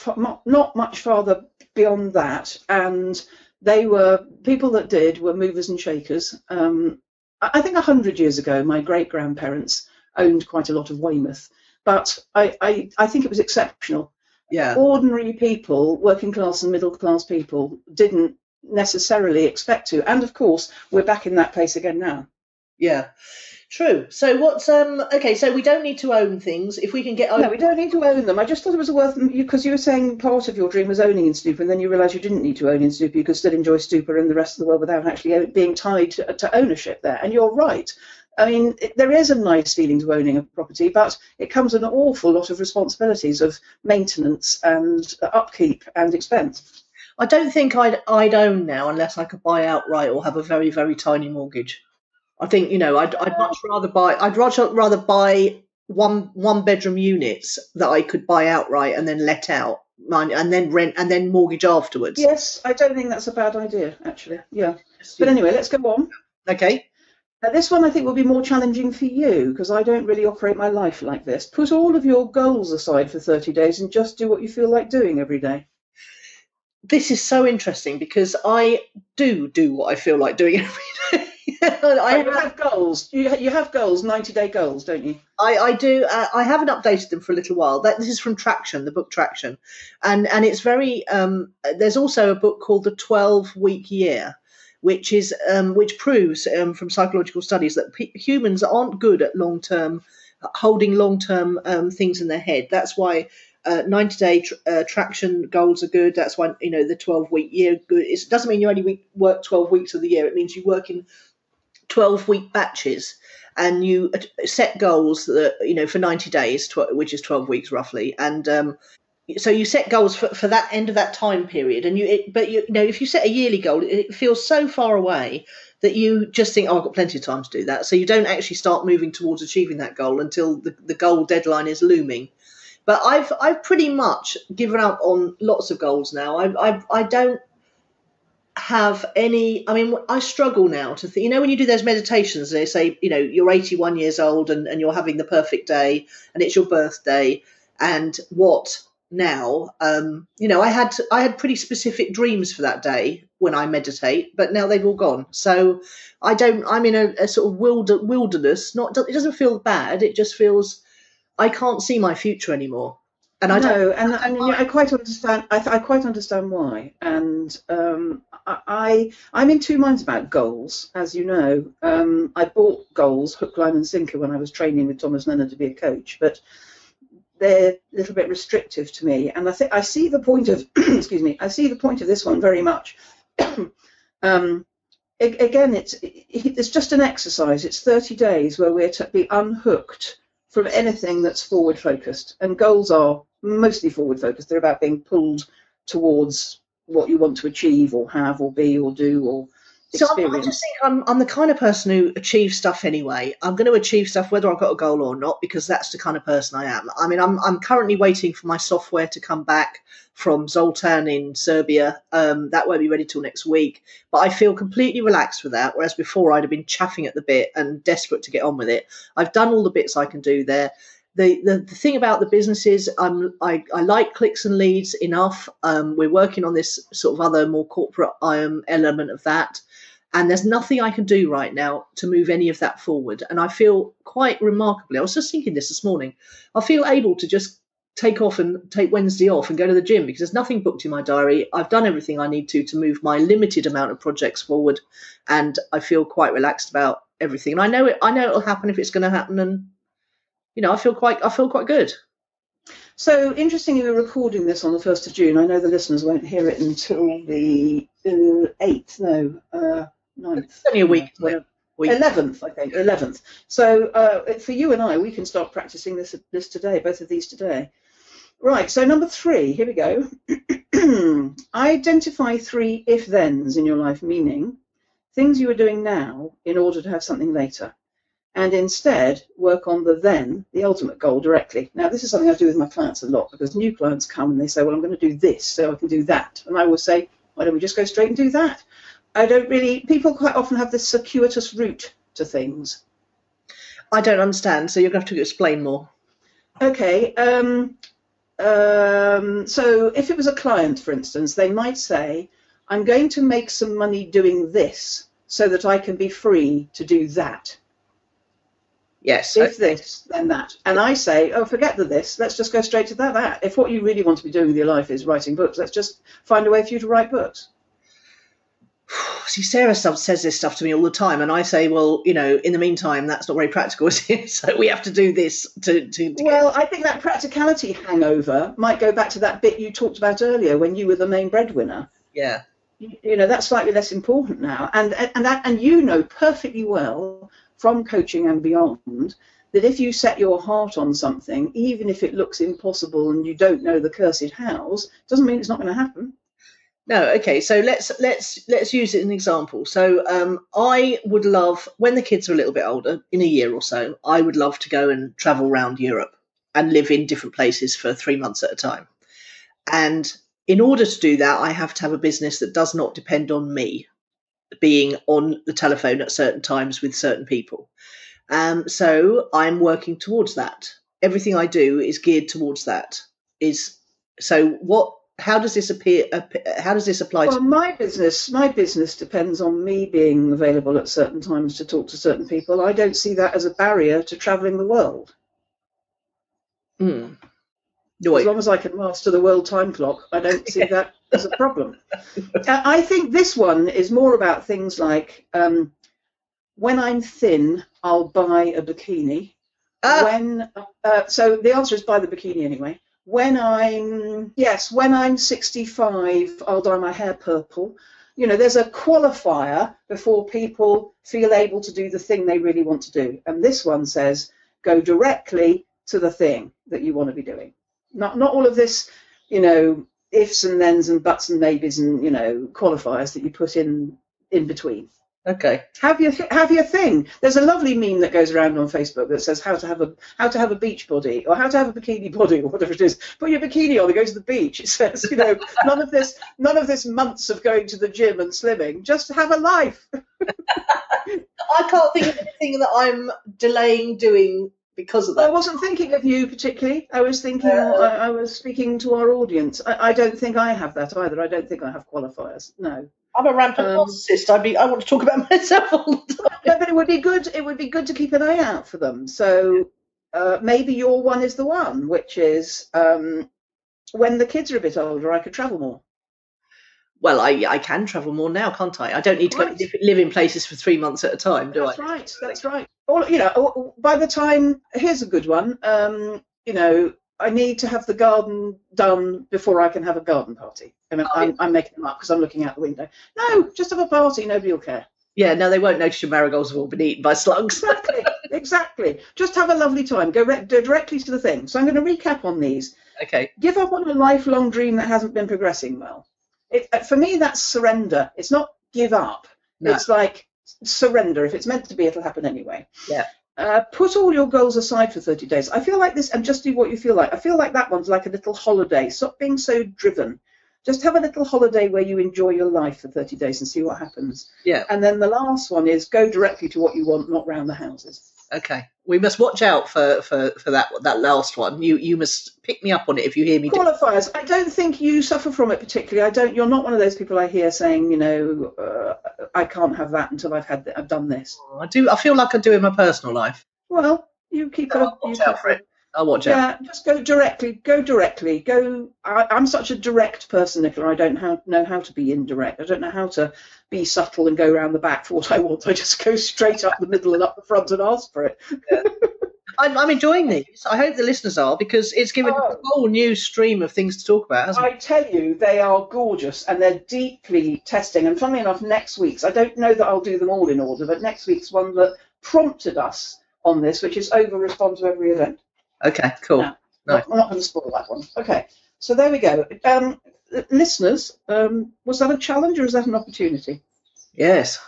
much farther beyond that. And they were people that were movers and shakers. I think 100 years ago, my great grandparents owned quite a lot of Weymouth, but I think it was exceptional. Yeah, ordinary people, working class and middle class people, didn't necessarily expect to. And of course, we're back in that place again now. Yeah. True. So what's okay? So we don't need to own things if we can get. No, we don't need to own them. I just thought it was worth, because you were saying part of your dream was owning in Stupa, and then you realised you didn't need to own in Stupa. You could still enjoy Stupa and the rest of the world without actually being tied to ownership there. And you're right. I mean, there is a nice feeling to owning a property, but it comes with an awful lot of responsibilities of maintenance and upkeep and expense. I don't think I'd own now unless I could buy outright or have a very, very tiny mortgage. I think I'd much rather buy. I'd rather buy one bedroom units that I could buy outright and then let out, and then rent and then mortgage afterwards. Yes, I don't think that's a bad idea, actually. Yeah, but anyway, let's go on. Okay. This one I think will be more challenging for you, because I don't really operate my life like this. Put all of your goals aside for 30 days and just do what you feel like doing every day. This is so interesting because I do what I feel like doing every day. I have goals. You have goals, 90-day goals, don't you? I do. I haven't updated them for a little while. This is from Traction, the book Traction, and it's very. There's also a book called The 12-Week Year, which proves from psychological studies that humans aren't good at holding long-term things in their head. That's why 90-day traction goals are good. That's why the 12-week year good. It doesn't mean you only work 12 weeks of the year. It means you work in 12-week batches, and you set goals that for 90 days, which is 12 weeks roughly, and so you set goals for that end of that time period. And if you set a yearly goal, it feels so far away that you just think, I've got plenty of time to do that. So you don't actually start moving towards achieving that goal until the goal deadline is looming. But I've pretty much given up on lots of goals now. I don't have any. I mean, I struggle now to think. When you do those meditations, they say you're 81 years old and you're having the perfect day and it's your birthday, and what now? I had pretty specific dreams for that day when I meditate, but now they've all gone. So I'm in a sort of wilderness. It doesn't feel bad. It just feels I can't see my future anymore. And I quite understand. I quite understand why. And I'm in two minds about goals. As you know, I bought goals hook, line, and sinker when I was training with Thomas Leonard to be a coach, but they're a little bit restrictive to me. And I see the point of excuse me. I see the point of this one very much. Again, it's just an exercise. It's 30 days where we're to be unhooked from anything that's forward focused, and goals are mostly forward focused. They're about being pulled towards what you want to achieve or have or be or do or So experience. I just think I'm the kind of person who achieves stuff anyway. I'm going to achieve stuff whether I've got a goal or not, because that's the kind of person I am. I mean, I'm currently waiting for my software to come back from Zoltan in Serbia. That won't be ready till next week. But I feel completely relaxed with that, whereas before I'd have been chaffing at the bit and desperate to get on with it. I've done all the bits I can do there. The thing about the business is I like clicks and leads enough. We're working on this sort of other more corporate element of that. And there's nothing I can do right now to move any of that forward. And I feel quite remarkably, I was just thinking this morning, I feel able to just take Wednesday off and go to the gym, because there's nothing booked in my diary. I've done everything I need to move my limited amount of projects forward. And I feel quite relaxed about everything. And I know it'll happen if it's going to happen. And, I feel quite good. So interestingly, we're recording this on the 1st of June. I know the listeners won't hear it until the 8th, 9th. It's only a week. 11th, I think, 11th. So for you and I, we can start practicing this today, both of these today. Right, so number 3, here we go. Identify 3 if-thens in your life, meaning things you are doing now in order to have something later. And instead work on the ultimate goal directly. Now, this is something I do with my clients a lot, because new clients come and they say, well, I'm going to do this so I can do that. And I will say, why don't we just go straight and do that? People quite often have this circuitous route to things. I don't understand, so you're going to have to explain more. Okay. So if it was a client, for instance, they might say, I'm going to make some money doing this so that I can be free to do that. Yes. If this, then that. And I say, oh, forget the this. Let's just go straight to that. If what you really want to be doing with your life is writing books, let's just find a way for you to write books. See, Sarah says this stuff to me all the time, and I say, well, in the meantime, that's not very practical, is it? So we have to do this to Well, I think that practicality hangover might go back to that bit you talked about earlier when you were the main breadwinner. Yeah. That's slightly less important now. And you know perfectly well from coaching and beyond that if you set your heart on something, even if it looks impossible and you don't know the cursed hows, doesn't mean it's not going to happen. No, okay. So let's use it as an example. So I would love, when the kids are a little bit older, in a year or so, I would love to go and travel around Europe and live in different places for 3 months at a time. And in order to do that, I have to have a business that does not depend on me being on the telephone at certain times with certain people. So I'm working towards that. Everything I do is geared towards that. How does this appear? How does this apply? Well, my business depends on me being available at certain times to talk to certain people. I don't see that as a barrier to travelling the world. As long as I can master the world time clock, I don't see that as a problem. I think this one is more about things like when I'm thin, I'll buy a bikini. So the answer is buy the bikini anyway. When I'm 65, I'll dye my hair purple. There's a qualifier before people feel able to do the thing they really want to do. And this one says, go directly to the thing that you want to be doing. Not all of this, ifs and thens and buts and maybes and, qualifiers that you put in between. Okay. Have your thing. There's a lovely meme that goes around on Facebook that says how to have a beach body or how to have a bikini body or whatever it is. Put your bikini on and go to the beach. It says, none of this months of going to the gym and slimming. Just have a life. I can't think of anything that I'm delaying doing because of that. I wasn't thinking of you particularly. I was thinking. I was speaking to our audience. I don't think I have that either. I don't think I have qualifiers. No. I'm a rampant narcissist. I want to talk about myself all the time. No, but it would be good. It would be good to keep an eye out for them. So maybe your one is the one, which is when the kids are a bit older, I could travel more. Well, I can travel more now, can't I? I don't need to go live in places for 3 months at a time, do I? That's right. By the time, here's a good one. I need to have the garden done before I can have a garden party. I'm making them up because I'm looking out the window. No, just have a party. Nobody will care. Yeah, no, they won't notice your marigolds have all been eaten by slugs. Exactly. Just have a lovely time. Go directly to the thing. So I'm going to recap on these. Okay. Give up on a lifelong dream that hasn't been progressing well. For me, that's surrender. It's not give up. No. It's like surrender. If it's meant to be, it'll happen anyway. Yeah. Put all your goals aside for 30 days. I feel like this, and just do what you feel like. I feel like that one's like a little holiday. Stop being so driven. Just have a little holiday where you enjoy your life for 30 days and see what happens. Yeah. And then the last one is go directly to what you want, not round the houses. Okay. We must watch out for that last one. You must pick me up on it if you hear me. Qualifiers. I don't think you suffer from it particularly. You're not one of those people I hear saying, I can't have that until I've done this. I do. I feel like I do in my personal life. Well, you keep I'll watch out for it. I'll watch out. Yeah, just go directly. I'm such a direct person, Nicola. I don't know how to be indirect. I don't know how to be subtle and go around the back for what I want. I just go straight up the middle and up the front and ask for it. Yeah. I'm enjoying these. I hope the listeners are, because it's given a whole new stream of things to talk about, hasn't it? I tell you, they are gorgeous and they're deeply testing. And funnily enough, next week's, I don't know that I'll do them all in order, but next week's one that prompted us on this, which is respond to every event. Okay, cool. No, nice. We're not going to spoil that one. Okay, so there we go. Listeners, was that a challenge or is that an opportunity? Yes,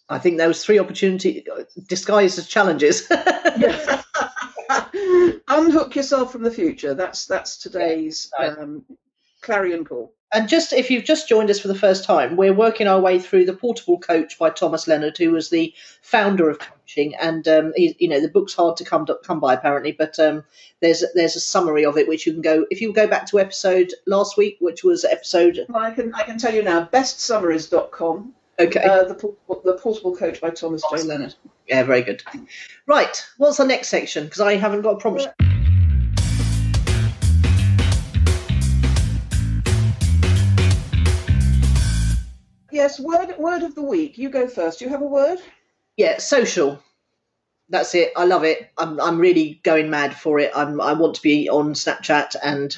I think there was 3 opportunities disguised as challenges. Yeah. Unhook yourself from the future. That's today's clarion call. And just if you've just joined us for the first time, we're working our way through The Portable Coach by Thomas Leonard, who was the founder of coaching. And the book's hard to come by apparently, but there's a summary of it which you can go if you go back to episode last week, which was episode. Well, I can tell you now. Bestsummaries.com. Okay. The Portable Coach by Thomas J. Leonard. Yeah, very good. Right, what's the next section? Because I haven't got a prompt. Yes, word of the week. You go first. Do you have a word? Yeah, social. That's it. I love it. I'm really going mad for it. I want to be on Snapchat and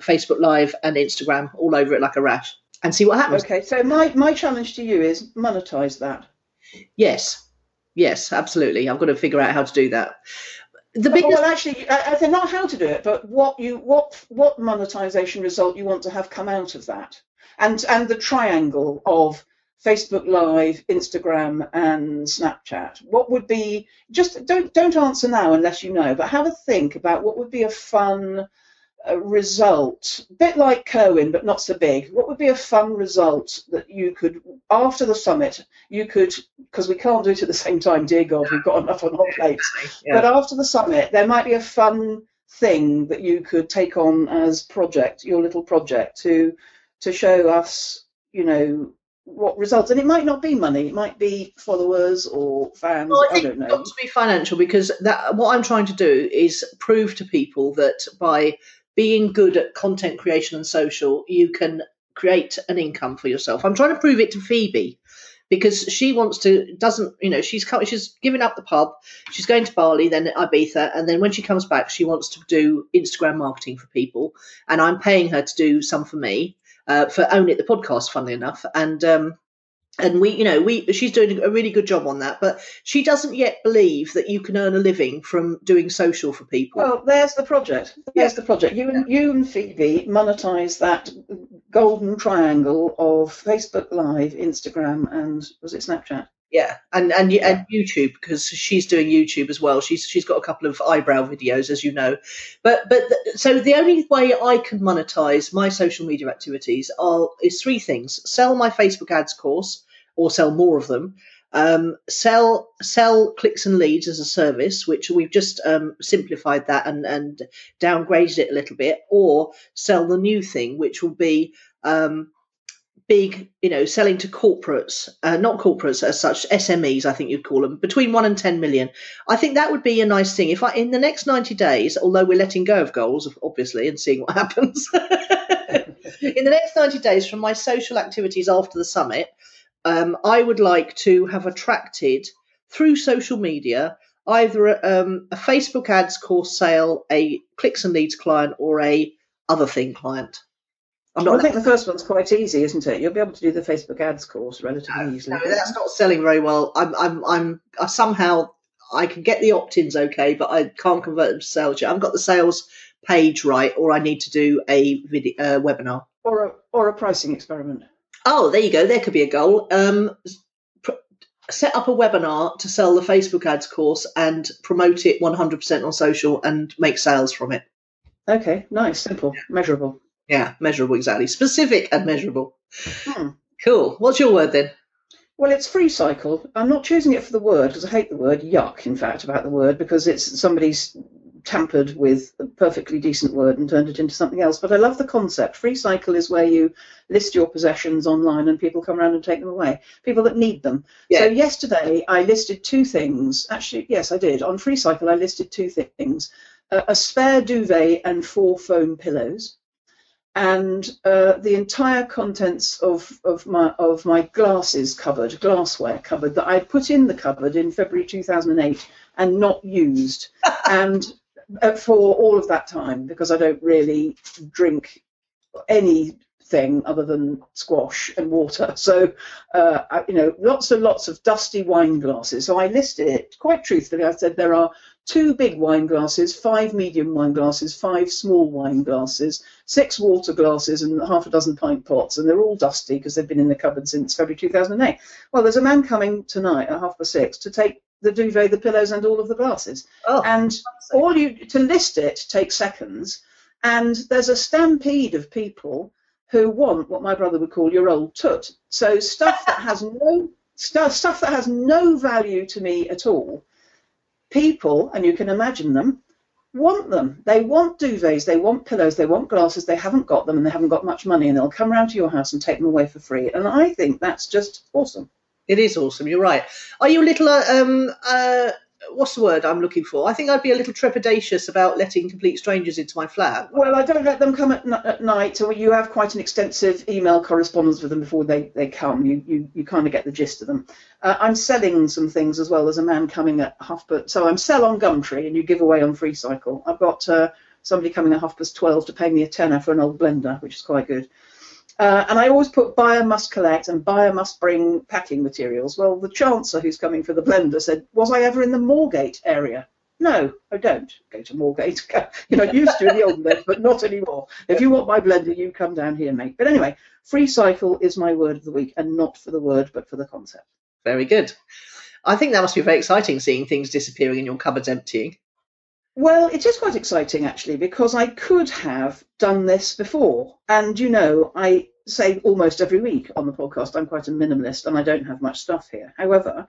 Facebook Live and Instagram, all over it like a rash, and see what happens. Okay, so my challenge to you is monetize that. Yes, absolutely. I've got to figure out how to do that. Well, actually, I think not how to do it, but what monetization result you want to have come out of that. And the triangle of Facebook Live, Instagram, and Snapchat. What would be, just don't answer now unless you know, but have a think about what would be a fun result, a bit like Kerwin, but not so big. What would be a fun result that you could, after the summit, because we can't do it at the same time, dear God, we've got enough on our plates. Yeah. But after the summit, there might be a fun thing that you could take on as your little project to show us, what results. And it might not be money, it might be followers or fans. Well, I don't know. It's got to be financial, because what I'm trying to do is prove to people that by being good at content creation and social, you can create an income for yourself. I'm trying to prove it to Phoebe, because she she's giving up the pub, she's going to Bali, then Ibiza, and then when she comes back, she wants to do Instagram marketing for people, and I'm paying her to do some for me. For Own It, the podcast, funnily enough, and she's doing a really good job on that, but she doesn't yet believe that you can earn a living from doing social for people. Well, there's the project. You and Phoebe monetize that golden triangle of Facebook Live, Instagram, and was it Snapchat? Yeah, and YouTube, because she's doing YouTube as well. She's got a couple of eyebrow videos, as you know. So the only way I can monetize my social media activities is 3 things: sell my Facebook ads course, or sell more of them. Sell clicks and leads as a service, which we've just simplified that and downgraded it a little bit, or sell the new thing, which will be big, selling to corporates, not corporates as such, SMEs, I think you'd call them, between 1 and 10 million. I think that would be a nice thing. If in the next 90 days, although we're letting go of goals, obviously, and seeing what happens, in the next 90 days from my social activities after the summit, I would like to have attracted, through social media, either a Facebook ads course sale, a clicks and leads client, or a other thing client. I think the first one's quite easy, isn't it? You'll be able to do the Facebook ads course relatively easily. No, that's not selling very well. I'm somehow I can get the opt-ins okay, but I can't convert them to sales yet. I've got the sales page right, or I need to do a video webinar. Or a pricing experiment. Oh, there you go. There could be a goal. Set up a webinar to sell the Facebook ads course and promote it 100% on social and make sales from it. Okay, nice, simple, measurable. Yeah, measurable, exactly. Specific and measurable. Hmm. Cool. What's your word then? Well, it's free cycle. I'm not choosing it for the word because I hate the word yuck, in fact, about the word, because it's somebody's tampered with a perfectly decent word and turned it into something else. But I love the concept. Free cycle is where you list your possessions online and people come around and take them away, people that need them. Yeah. So yesterday I listed 2 things. Actually, yes, I did. On free cycle, I listed 2 things, a spare duvet and 4 foam pillows. And the entire contents of my glassware cupboard that I put in the cupboard in February 2008 and not used, and for all of that time, because I don't really drink anything other than squash and water. So lots and lots of dusty wine glasses. So I listed it quite truthfully. I said there are 2 big wine glasses, 5 medium wine glasses, 5 small wine glasses, 6 water glasses, and half a dozen pint pots, and they're all dusty because they've been in the cupboard since February 2008. Well, there's a man coming tonight at 6:30 to take the duvet, the pillows, and all of the glasses. Oh, and to list it takes seconds, and there's a stampede of people who want what my brother would call your old tut. So stuff that has no value to me at all. People, and you can imagine them, want them. They want duvets, they want pillows, they want glasses, they haven't got them and they haven't got much money, and they'll come round to your house and take them away for free. And I think that's just awesome. it is awesome. You're right. Are you a little, what's the word I'm looking for? I think I'd be a little trepidatious about letting complete strangers into my flat. Well, I don't let them come at night, so you have quite an extensive email correspondence with them before they come. You kind of get the gist of them. I'm selling some things as well. There's a man coming at so I'm sell on Gumtree and you give away on Free Cycle. I've got somebody coming at 12:30 to pay me a tenner for an old blender, which is quite good. And I always put buyer must collect and buyer must bring packing materials. Well, the Chancellor who's coming for the blender said, was I ever in the Moorgate area? No, I don't go to Moorgate. I used to in the old days, but not anymore. If you want my blender, you come down here, mate. But anyway, free cycle is my word of the week, and not for the word, but for the concept. Very good. I think that must be very exciting, seeing things disappearing and your cupboards emptying. Well, it is quite exciting, actually, because I could have done this before. And, I say almost every week on the podcast, I'm quite a minimalist and I don't have much stuff here. However,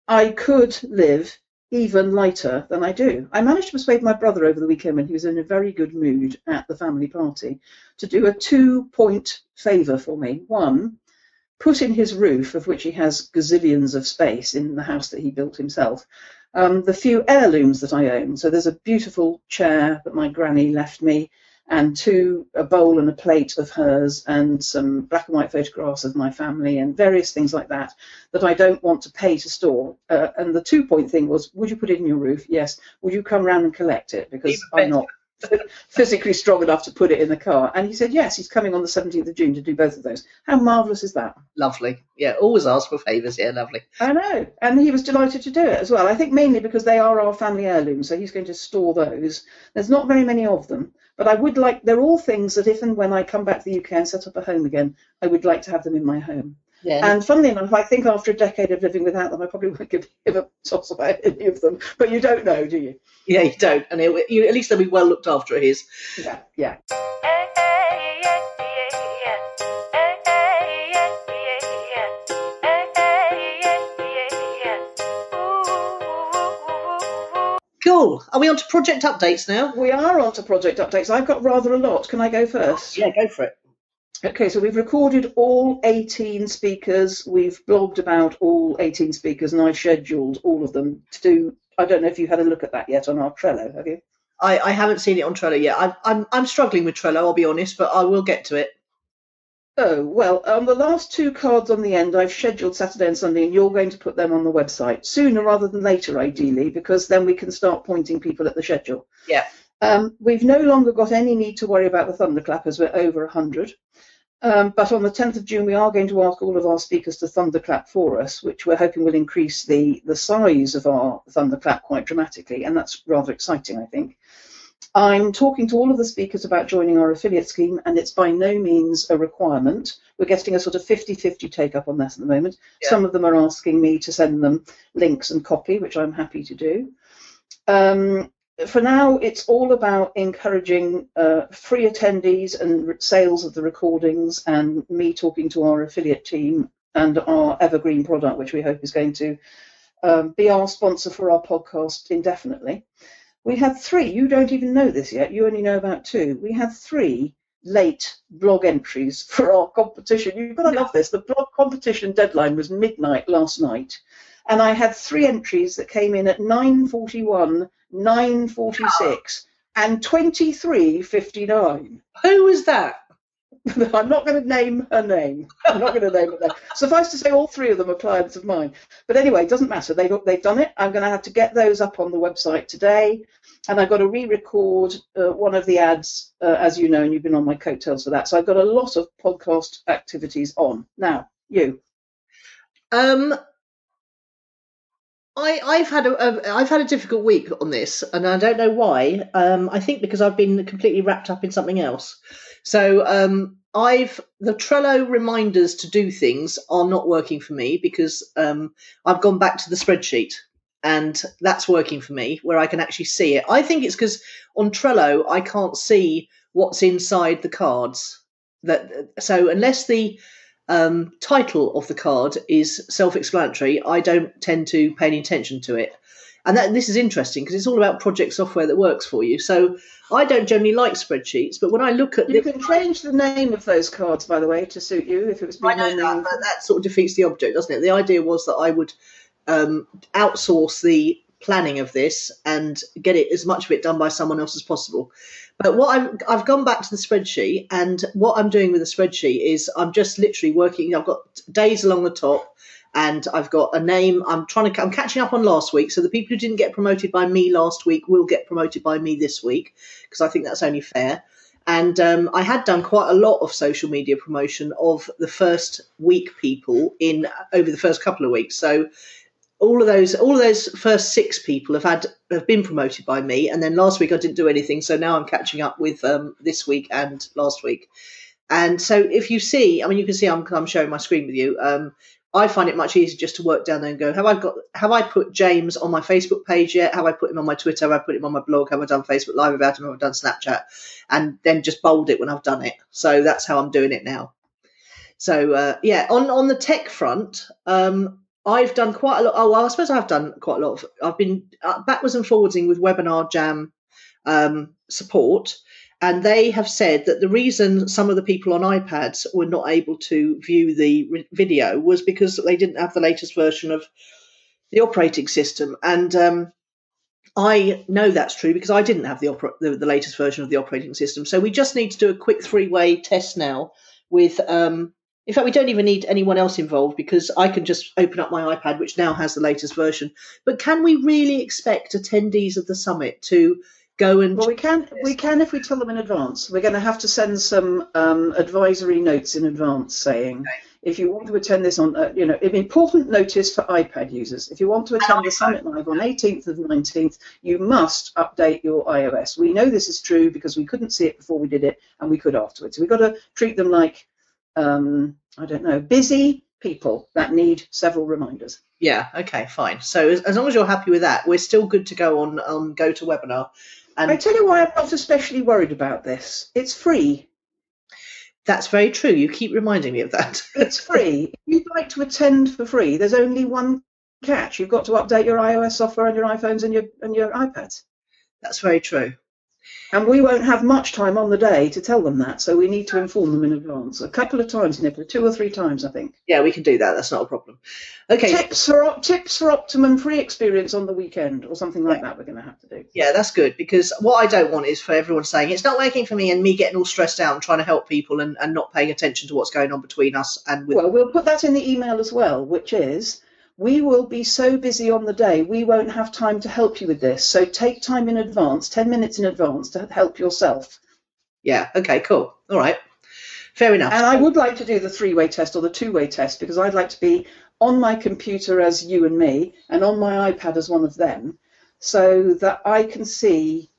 I could live even lighter than I do. I managed to persuade my brother over the weekend, when he was in a very good mood at the family party, to do a 2-point favour for me. One, put in his roof, of which he has gazillions of space in the house that he built himself, the few heirlooms that I own. So there's a beautiful chair that my granny left me, and a bowl and a plate of hers, and some black and white photographs of my family and various things like that I don't want to pay to store. And the 2-point thing was, would you put it in your roof? Yes. Would you come round and collect it? Because I'm not physically strong enough to put it in the car. And he said, yes, he's coming on the 17th of June to do both of those. How marvellous is that? Lovely. Yeah, always ask for favours. Yeah, lovely. I know. And he was delighted to do it as well. I think mainly because they are our family heirlooms, so he's going to store those. There's not very many of them, but I would like, they're all things that if and when I come back to the UK and set up a home again, I would like to have them in my home. Yeah. And funnily enough, I think after a decade of living without them, I probably won't give a toss about any of them. But you don't know, do you? Yeah, you don't. And at least they'll be well looked after, it is. Yeah. Cool. Are we on to project updates now? We are on to project updates. I've got rather a lot. Can I go first? Yeah, go for it. Okay, so we've recorded all 18 speakers. We've blogged about all 18 speakers, and I've scheduled all of them to do. I don't know if you had a look at that yet on our Trello, have you? I haven't seen it on Trello yet. I'm struggling with Trello, I'll be honest, but I will get to it. Oh, well, on the last 2 cards on the end, I've scheduled Saturday and Sunday, and you're going to put them on the website sooner rather than later, ideally, because then we can start pointing people at the schedule. Yeah. We've no longer got any need to worry about the thunderclappers. We're over 100. But on the 10th of June, we are going to ask all of our speakers to thunderclap for us, which we're hoping will increase the size of our thunderclap quite dramatically, and that's rather exciting, I think. I'm talking to all of the speakers about joining our affiliate scheme, and it's by no means a requirement. We're getting a sort of 50-50 take-up on that at the moment. Yeah. Some of them are asking me to send them links and copy, which I'm happy to do. For now, it's all about encouraging free attendees and sales of the recordings, and me talking to our affiliate team and our evergreen product, which we hope is going to be our sponsor for our podcast indefinitely. We had 3, you don't even know this yet, you only know about 2. We had 3 late blog entries for our competition. You've got to love this. The blog competition deadline was midnight last night, and I had 3 entries that came in at 9:41, 9:46 and 23:59. Who was that? I'm not going to name her name. I'm not going to name it. Suffice to say, all 3 of them are clients of mine. But anyway, it doesn't matter. They've done it. I'm going to have to get those up on the website today, and I've got to re-record one of the ads, as you know, and you've been on my coattails for that. So I've got a lot of podcast activities on. Now, you. I've had a difficult week on this, and I don't know why. I think because I've been completely wrapped up in something else. So the Trello reminders to do things are not working for me, because I've gone back to the spreadsheet, and that's working for me, where I can actually see it. I think it's because on Trello I can't see what's inside the cards. So unless the title of the card is self-explanatory, I don't tend to pay any attention to it. And this is interesting because it's all about project software that works for you. So I don't generally like spreadsheets, but when I look at... You can change the name of those cards, by the way, to suit you, if it was... I know that, but that sort of defeats the object, doesn't it? The idea was that I would outsource the planning of this and get it, as much of it done by someone else as possible. But what I've gone back to the spreadsheet, and what I'm doing with the spreadsheet is I'm just literally working. I've got days along the top, and I've got a name. I'm catching up on last week. So the people who didn't get promoted by me last week will get promoted by me this week, because I think that's only fair. And I had done quite a lot of social media promotion of the first week people over the first couple of weeks. So all of those first 6 people have been promoted by me, and then last week I didn't do anything, so now I'm catching up with this week and last week. And so if you see, I mean, you can see I'm sharing my screen with you. I find it much easier just to work down there and go, have I put James on my Facebook page yet? Have I put him on my Twitter? Have I put him on my blog? Have I done Facebook Live about him? Have I done Snapchat? And then just bold it when I've done it. So that's how I'm doing it now. So on the tech front, I've done quite a lot. Oh, well, I suppose I've done quite a lot. I've been backwards and forwardsing with Webinar Jam support, and they have said that the reason some of the people on iPads were not able to view the video was because they didn't have the latest version of the operating system. And I know that's true because I didn't have the latest version of the operating system. So we just need to do a quick 3-way test now with... in fact, we don't even need anyone else involved, because I can just open up my iPad, which now has the latest version. But can we really expect attendees of the summit to go and... Well, we can if we tell them in advance. We're going to have to send some advisory notes in advance saying, okay, if you want to attend this on, an important notice for iPad users. If you want to attend the summit live on 18th and 19th, you must update your iOS. We know this is true because we couldn't see it before we did it, and we could afterwards. So we've got to treat them like... I don't know, busy people that need several reminders. Yeah, okay, fine. So as long as you're happy with that, we're still good to go on GoToWebinar. And I tell you why I'm not especially worried about this. It's free. That's very true. You keep reminding me of that. It's free. If you'd like to attend for free, there's only one catch. You've got to update your iOS software on your iPhones and your iPads. That's very true. And we won't have much time on the day to tell them that, so we need to inform them in advance. A couple of times, Nicola, 2 or 3 times, I think. Yeah, we can do that. That's not a problem. Okay. Tips for optimum free experience on the weekend, or something like that. We're going to have to do. Yeah, that's good, because what I don't want is for everyone saying it's not working for me, and me getting all stressed out and trying to help people and not paying attention to what's going on between us and with. Well, we'll put that in the email as well, which is, we will be so busy on the day, we won't have time to help you with this. So take time in advance, 10 minutes in advance, to help yourself. Yeah, okay, cool. All right. Fair enough. And I would like to do the 3-way test or the 2-way test, because I'd like to be on my computer as you and me and on my iPad as one of them, so that I can see,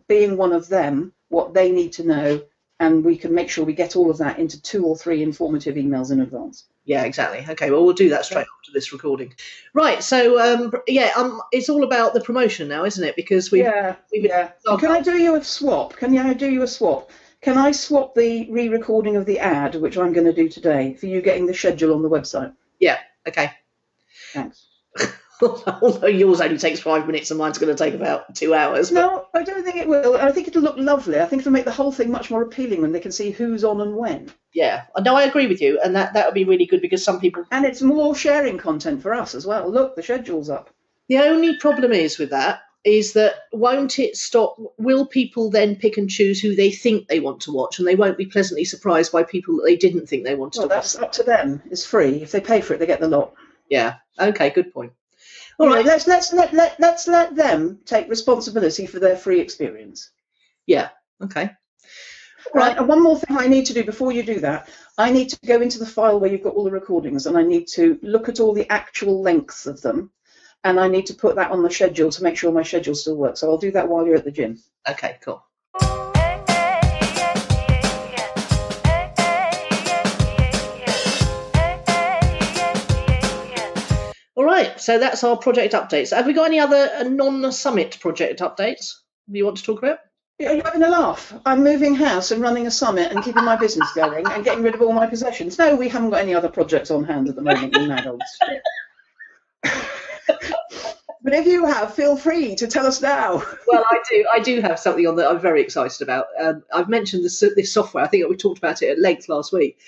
being one of them, what they need to know, and we can make sure we get all of that into 2 or 3 informative emails in advance. Yeah, exactly. Okay, well, we'll do that straight after this recording. Right, so, it's all about the promotion now, isn't it? Because we've So can I do you a swap? Can I do you a swap? Can I swap the re-recording of the ad, which I'm going to do today, for you getting the schedule on the website? Yeah, okay. Thanks. Although yours only takes 5 minutes and mine's going to take about 2 hours. No, I don't think it will. I think it'll look lovely. I think it'll make the whole thing much more appealing when they can see who's on and when. Yeah, no, I agree with you, and that would be really good, because some people... And it's more sharing content for us as well. Look, the schedule's up. The only problem is with that is that won't it stop? Will people then pick and choose who they think they want to watch, and they won't be pleasantly surprised by people that they didn't think they wanted to watch? That's up to them. It's free. If they pay for it, they get the lot. Yeah. Okay. Good point. All right. Let's let them take responsibility for their free experience. Yeah. Okay. Right. And one more thing I need to do before you do that, I need to go into the file where you've got all the recordings, and I need to look at all the actual lengths of them, and I need to put that on the schedule to make sure my schedule still works. So I'll do that while you're at the gym. Okay. Cool. All right, so that's our project updates. Have we got any other non-summit project updates you want to talk about? Are you having a laugh? I'm moving house and running a summit and keeping my business going and getting rid of all my possessions. No, we haven't got any other projects on hand at the moment, you mad old shit. But if you have, feel free to tell us now. Well, I do have something on that I'm very excited about. I've mentioned this software. I think we talked about it at length last week.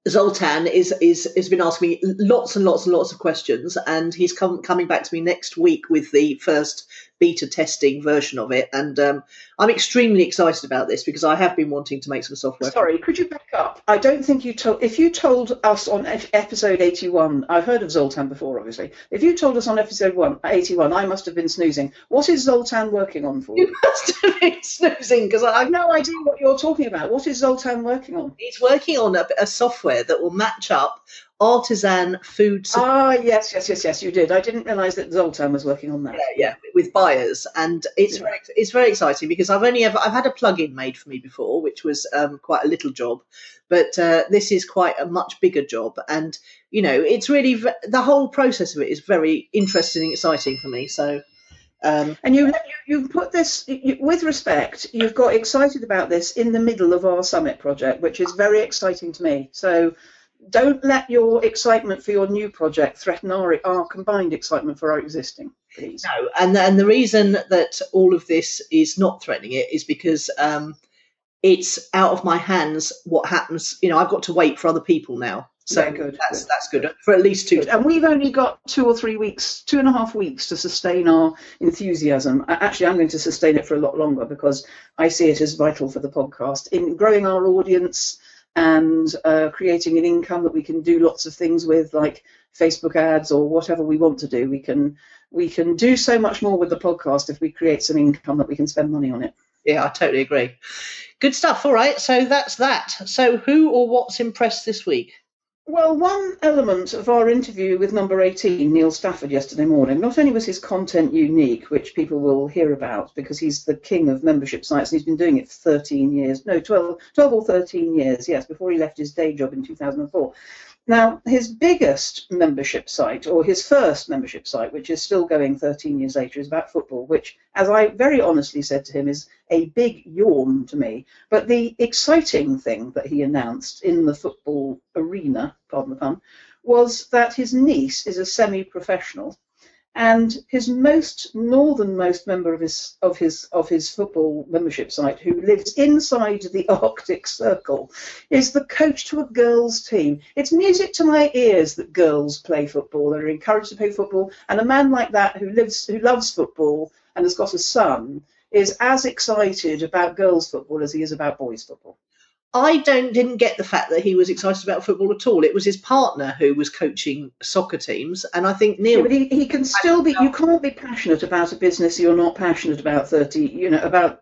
Zoltan has been asking me lots and lots and lots of questions, and he's coming back to me next week with the first beta testing version of it, and I'm extremely excited about this because I have been wanting to make some software. Sorry, could you back up? I don't think you told. If you told us on episode 81, I've heard of Zoltan before, obviously. If you told us on episode 81, I must have been snoozing. What is Zoltan working on for? You must have been snoozing because I have no idea what you're talking about. What is Zoltan working on? He's working on a software that will match up artisan food supply. Yes, you did. I didn't realise that Zoltan was working on that. Yeah, with buyers, and it's very exciting because I've had a plugin made for me before, which was quite a little job, but this is quite a much bigger job, and it's really the whole process of it is very interesting and exciting for me. So. And you put this with respect. You've got excited about this in the middle of our summit project, which is very exciting to me. So don't let your excitement for your new project threaten our combined excitement for our existing, please. No, and the reason that all of this is not threatening it is because it's out of my hands. What happens? I've got to wait for other people now. So yeah, good. That's good for at least 2 good. And we've only got 2 or 3 weeks, 2.5 weeks to sustain our enthusiasm. Actually, I'm going to sustain it for a lot longer because I see it as vital for the podcast in growing our audience and creating an income that we can do lots of things with, like Facebook ads or whatever we want to do. We can do so much more with the podcast if we create some income that we can spend money on it. Yeah, I totally agree. Good stuff. All right, so that's that. So who or what's impressed this week? Well, one element of our interview with number 18, Neil Stafford, yesterday morning, not only was his content unique, which people will hear about because he's the king of membership sites and he's been doing it for 13 years, no, 12 or 13 years, yes, before he left his day job in 2004. Now, his biggest membership site, or his first membership site, which is still going 13 years later, is about football, which, as I very honestly said to him, is a big yawn to me. But the exciting thing that he announced in the football arena, pardon the pun, was that his niece is a semi-professional, and his northernmost member of his football membership site, who lives inside the Arctic Circle, is the coach to a girls' team. It's music to my ears that girls play football, that are encouraged to play football, and a man like that who loves football and has got a son is as excited about girls' football as he is about boys' football. I didn't get the fact that he was excited about football at all. It was his partner who was coaching soccer teams, and I think Neil. Yeah, but he can still be. You can't be passionate about a business you're not passionate about. About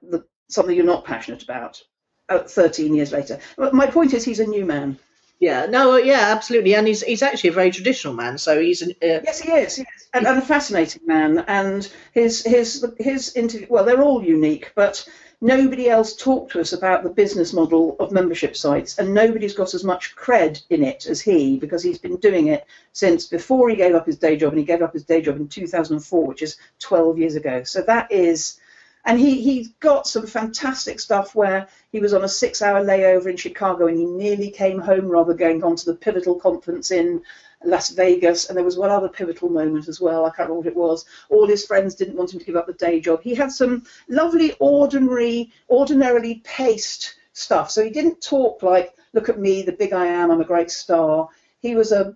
something you're not passionate about. 13 years later. But my point is, he's a new man. Yeah, no, yeah, absolutely, and he's actually a very traditional man. So he's Yes, he is, and a fascinating man. And his interview. Well, they're all unique, but nobody else talked to us about the business model of membership sites, and nobody's got as much cred in it as he, because he's been doing it since before he gave up his day job, and he gave up his day job in 2004, which is 12 years ago. So that is. And he got some fantastic stuff where he was on a 6-hour layover in Chicago and he nearly came home rather than going on to the pivotal conference in Las Vegas. And there was one other pivotal moment as well. I can't remember what it was. All his friends didn't want him to give up the day job. He had some lovely, ordinarily paced stuff. So he didn't talk like, look at me, the big I am, I'm a great star. He was a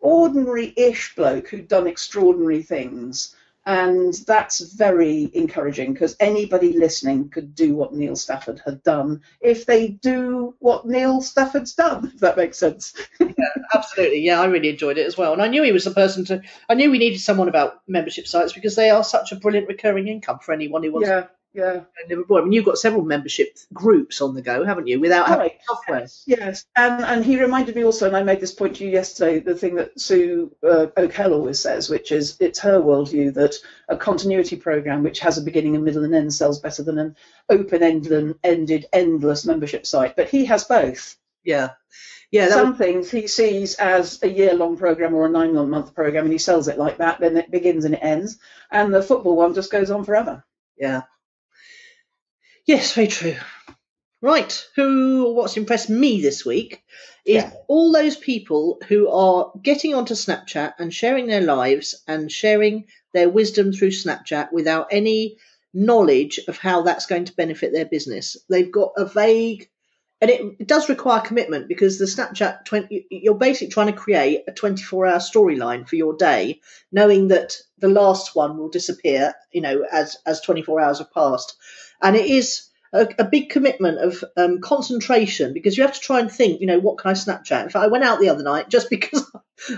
ordinary-ish bloke who'd done extraordinary things. And that's very encouraging, because anybody listening could do what Neil Stafford had done if they do what Neil Stafford's done, if that makes sense. Yeah, absolutely. Yeah, I really enjoyed it as well. And I knew he was the person I knew we needed someone about membership sites, because they are such a brilliant recurring income for anyone who wants to. Yeah. I mean, you've got several membership groups on the go, haven't you, without having software? Yes. And he reminded me also, and I made this point to you yesterday, the thing that Sue O'Kell always says, which is it's her worldview that a continuity program which has a beginning, a middle and end sells better than an open-ended, endless membership site. But he has both. Yeah. Yeah, some things he sees as a year-long program or a 9-month program, and he sells it like that. Then it begins and it ends. And the football one just goes on forever. Yeah. Yes, very true. Right, what's impressed me this week is all those people who are getting onto Snapchat and sharing their lives and sharing their wisdom through Snapchat without any knowledge of how that's going to benefit their business. They've got a vague, and it does require commitment, because the Snapchat, you're basically trying to create a 24-hour storyline for your day, knowing that the last one will disappear, as 24 hours have passed. And it is a big commitment of concentration, because you have to try and think, what can I Snapchat? In fact, I went out the other night just because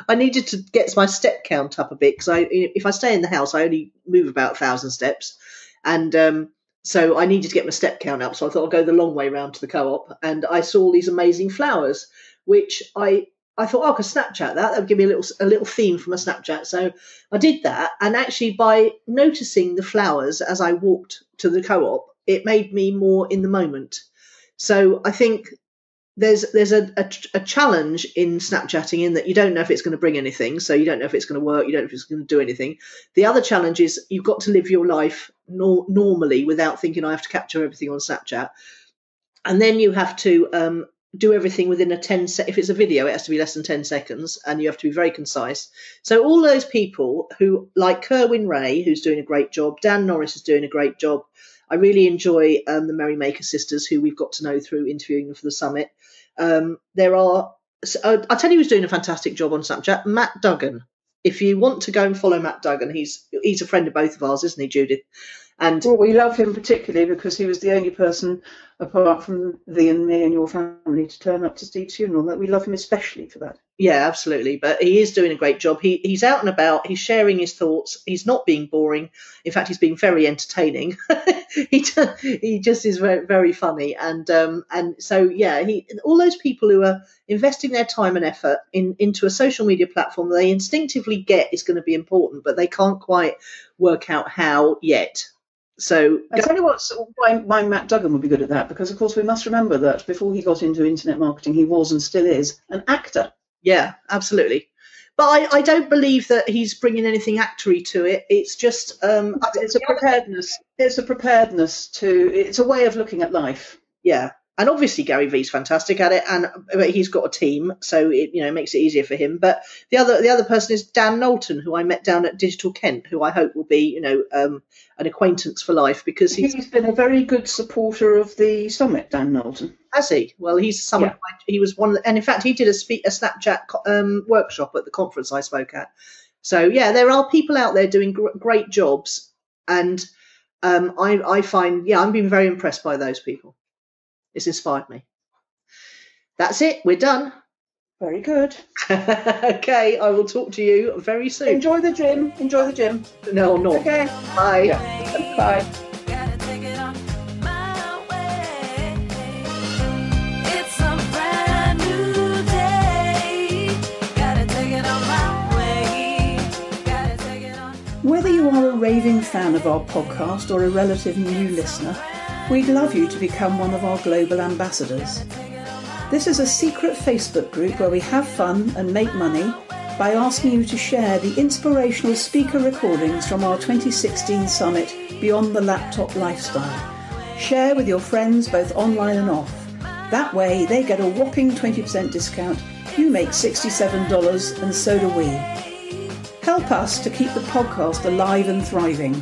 I needed to get my step count up a bit, because if I stay in the house, I only move about 1,000 steps. And so I needed to get my step count up. So I thought I'll go the long way round to the co-op. And I saw these amazing flowers, which I thought, I could Snapchat that would give me a little theme from a Snapchat. So I did that. And actually, by noticing the flowers as I walked to the co-op, it made me more in the moment. So I think there's a challenge in Snapchatting, in that you don't know if it's going to bring anything. So you don't know if it's going to work. You don't know if it's going to do anything. The other challenge is you've got to live your life normally without thinking I have to capture everything on Snapchat. And then you have to do everything within if it's a video, it has to be less than 10 seconds, and you have to be very concise. So all those people who, like Kerwin Ray, who's doing a great job, Dan Norris is doing a great job. I really enjoy the Merrymaker sisters, who we've got to know through interviewing them for the summit. I'll tell you who's doing a fantastic job on Snapchat, Matt Duggan. If you want to go and follow Matt Duggan, he's a friend of both of ours, isn't he, Judith? And we love him particularly because he was the only person, apart from thee and me and your family, to turn up to Steve's funeral. That we love him especially for that. Yeah, absolutely. But he is doing a great job. He's out and about. He's sharing his thoughts. He's not being boring. In fact, he's being very entertaining. He just is very, very funny. And so, yeah, all those people who are investing their time and effort into a social media platform they instinctively get is going to be important, but they can't quite work out how yet. So I tell you why Matt Duggan would be good at that, because of course we must remember that before he got into internet marketing, he was and still is an actor. Yeah, absolutely. But I don't believe that he's bringing anything actory to it. It's just it's a preparedness. It's a preparedness it's a way of looking at life. Yeah. And obviously Gary Vee's fantastic at it, but he's got a team, so it makes it easier for him. But the other person is Dan Knowlton, who I met down at Digital Kent, who I hope will be an acquaintance for life, because he's been a very good supporter of the summit. Dan Knowlton, has he? Well, he's someone. Yeah. He was one, and in fact, he did a Snapchat workshop at the conference I spoke at. So yeah, there are people out there doing great jobs, and I find I'm being very impressed by those people. It's inspired me. That's it. We're done. Very good. Okay, I will talk to you very soon. Enjoy the gym. No, not. Okay. Bye. Yeah. Bye. Whether you are a raving fan of our podcast or a relative new listener, we'd love you to become one of our global ambassadors. This is a secret Facebook group where we have fun and make money by asking you to share the inspirational speaker recordings from our 2016 summit, Beyond the Laptop Lifestyle. Share with your friends both online and off. That way they get a whopping 20% discount, you make $67 and so do we. Help us to keep the podcast alive and thriving.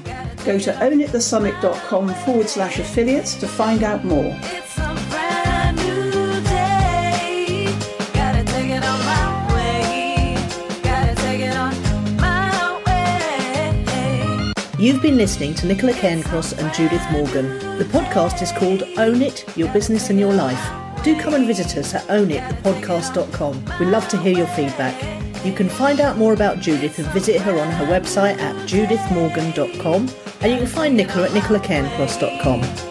Go to ownitthesummit.com/affiliates to find out more. It's a brand new day. Gotta take it on my way. Gotta take it on my way. You've been listening to Nicola Cairncross and Judith Morgan. The podcast is called Own It, Your Business and Your Life. Do come and visit us at ownitthepodcast.com. We'd love to hear your feedback. You can find out more about Judith and visit her on her website at judithmorgan.com, and you can find Nicola at nicolacairncross.com.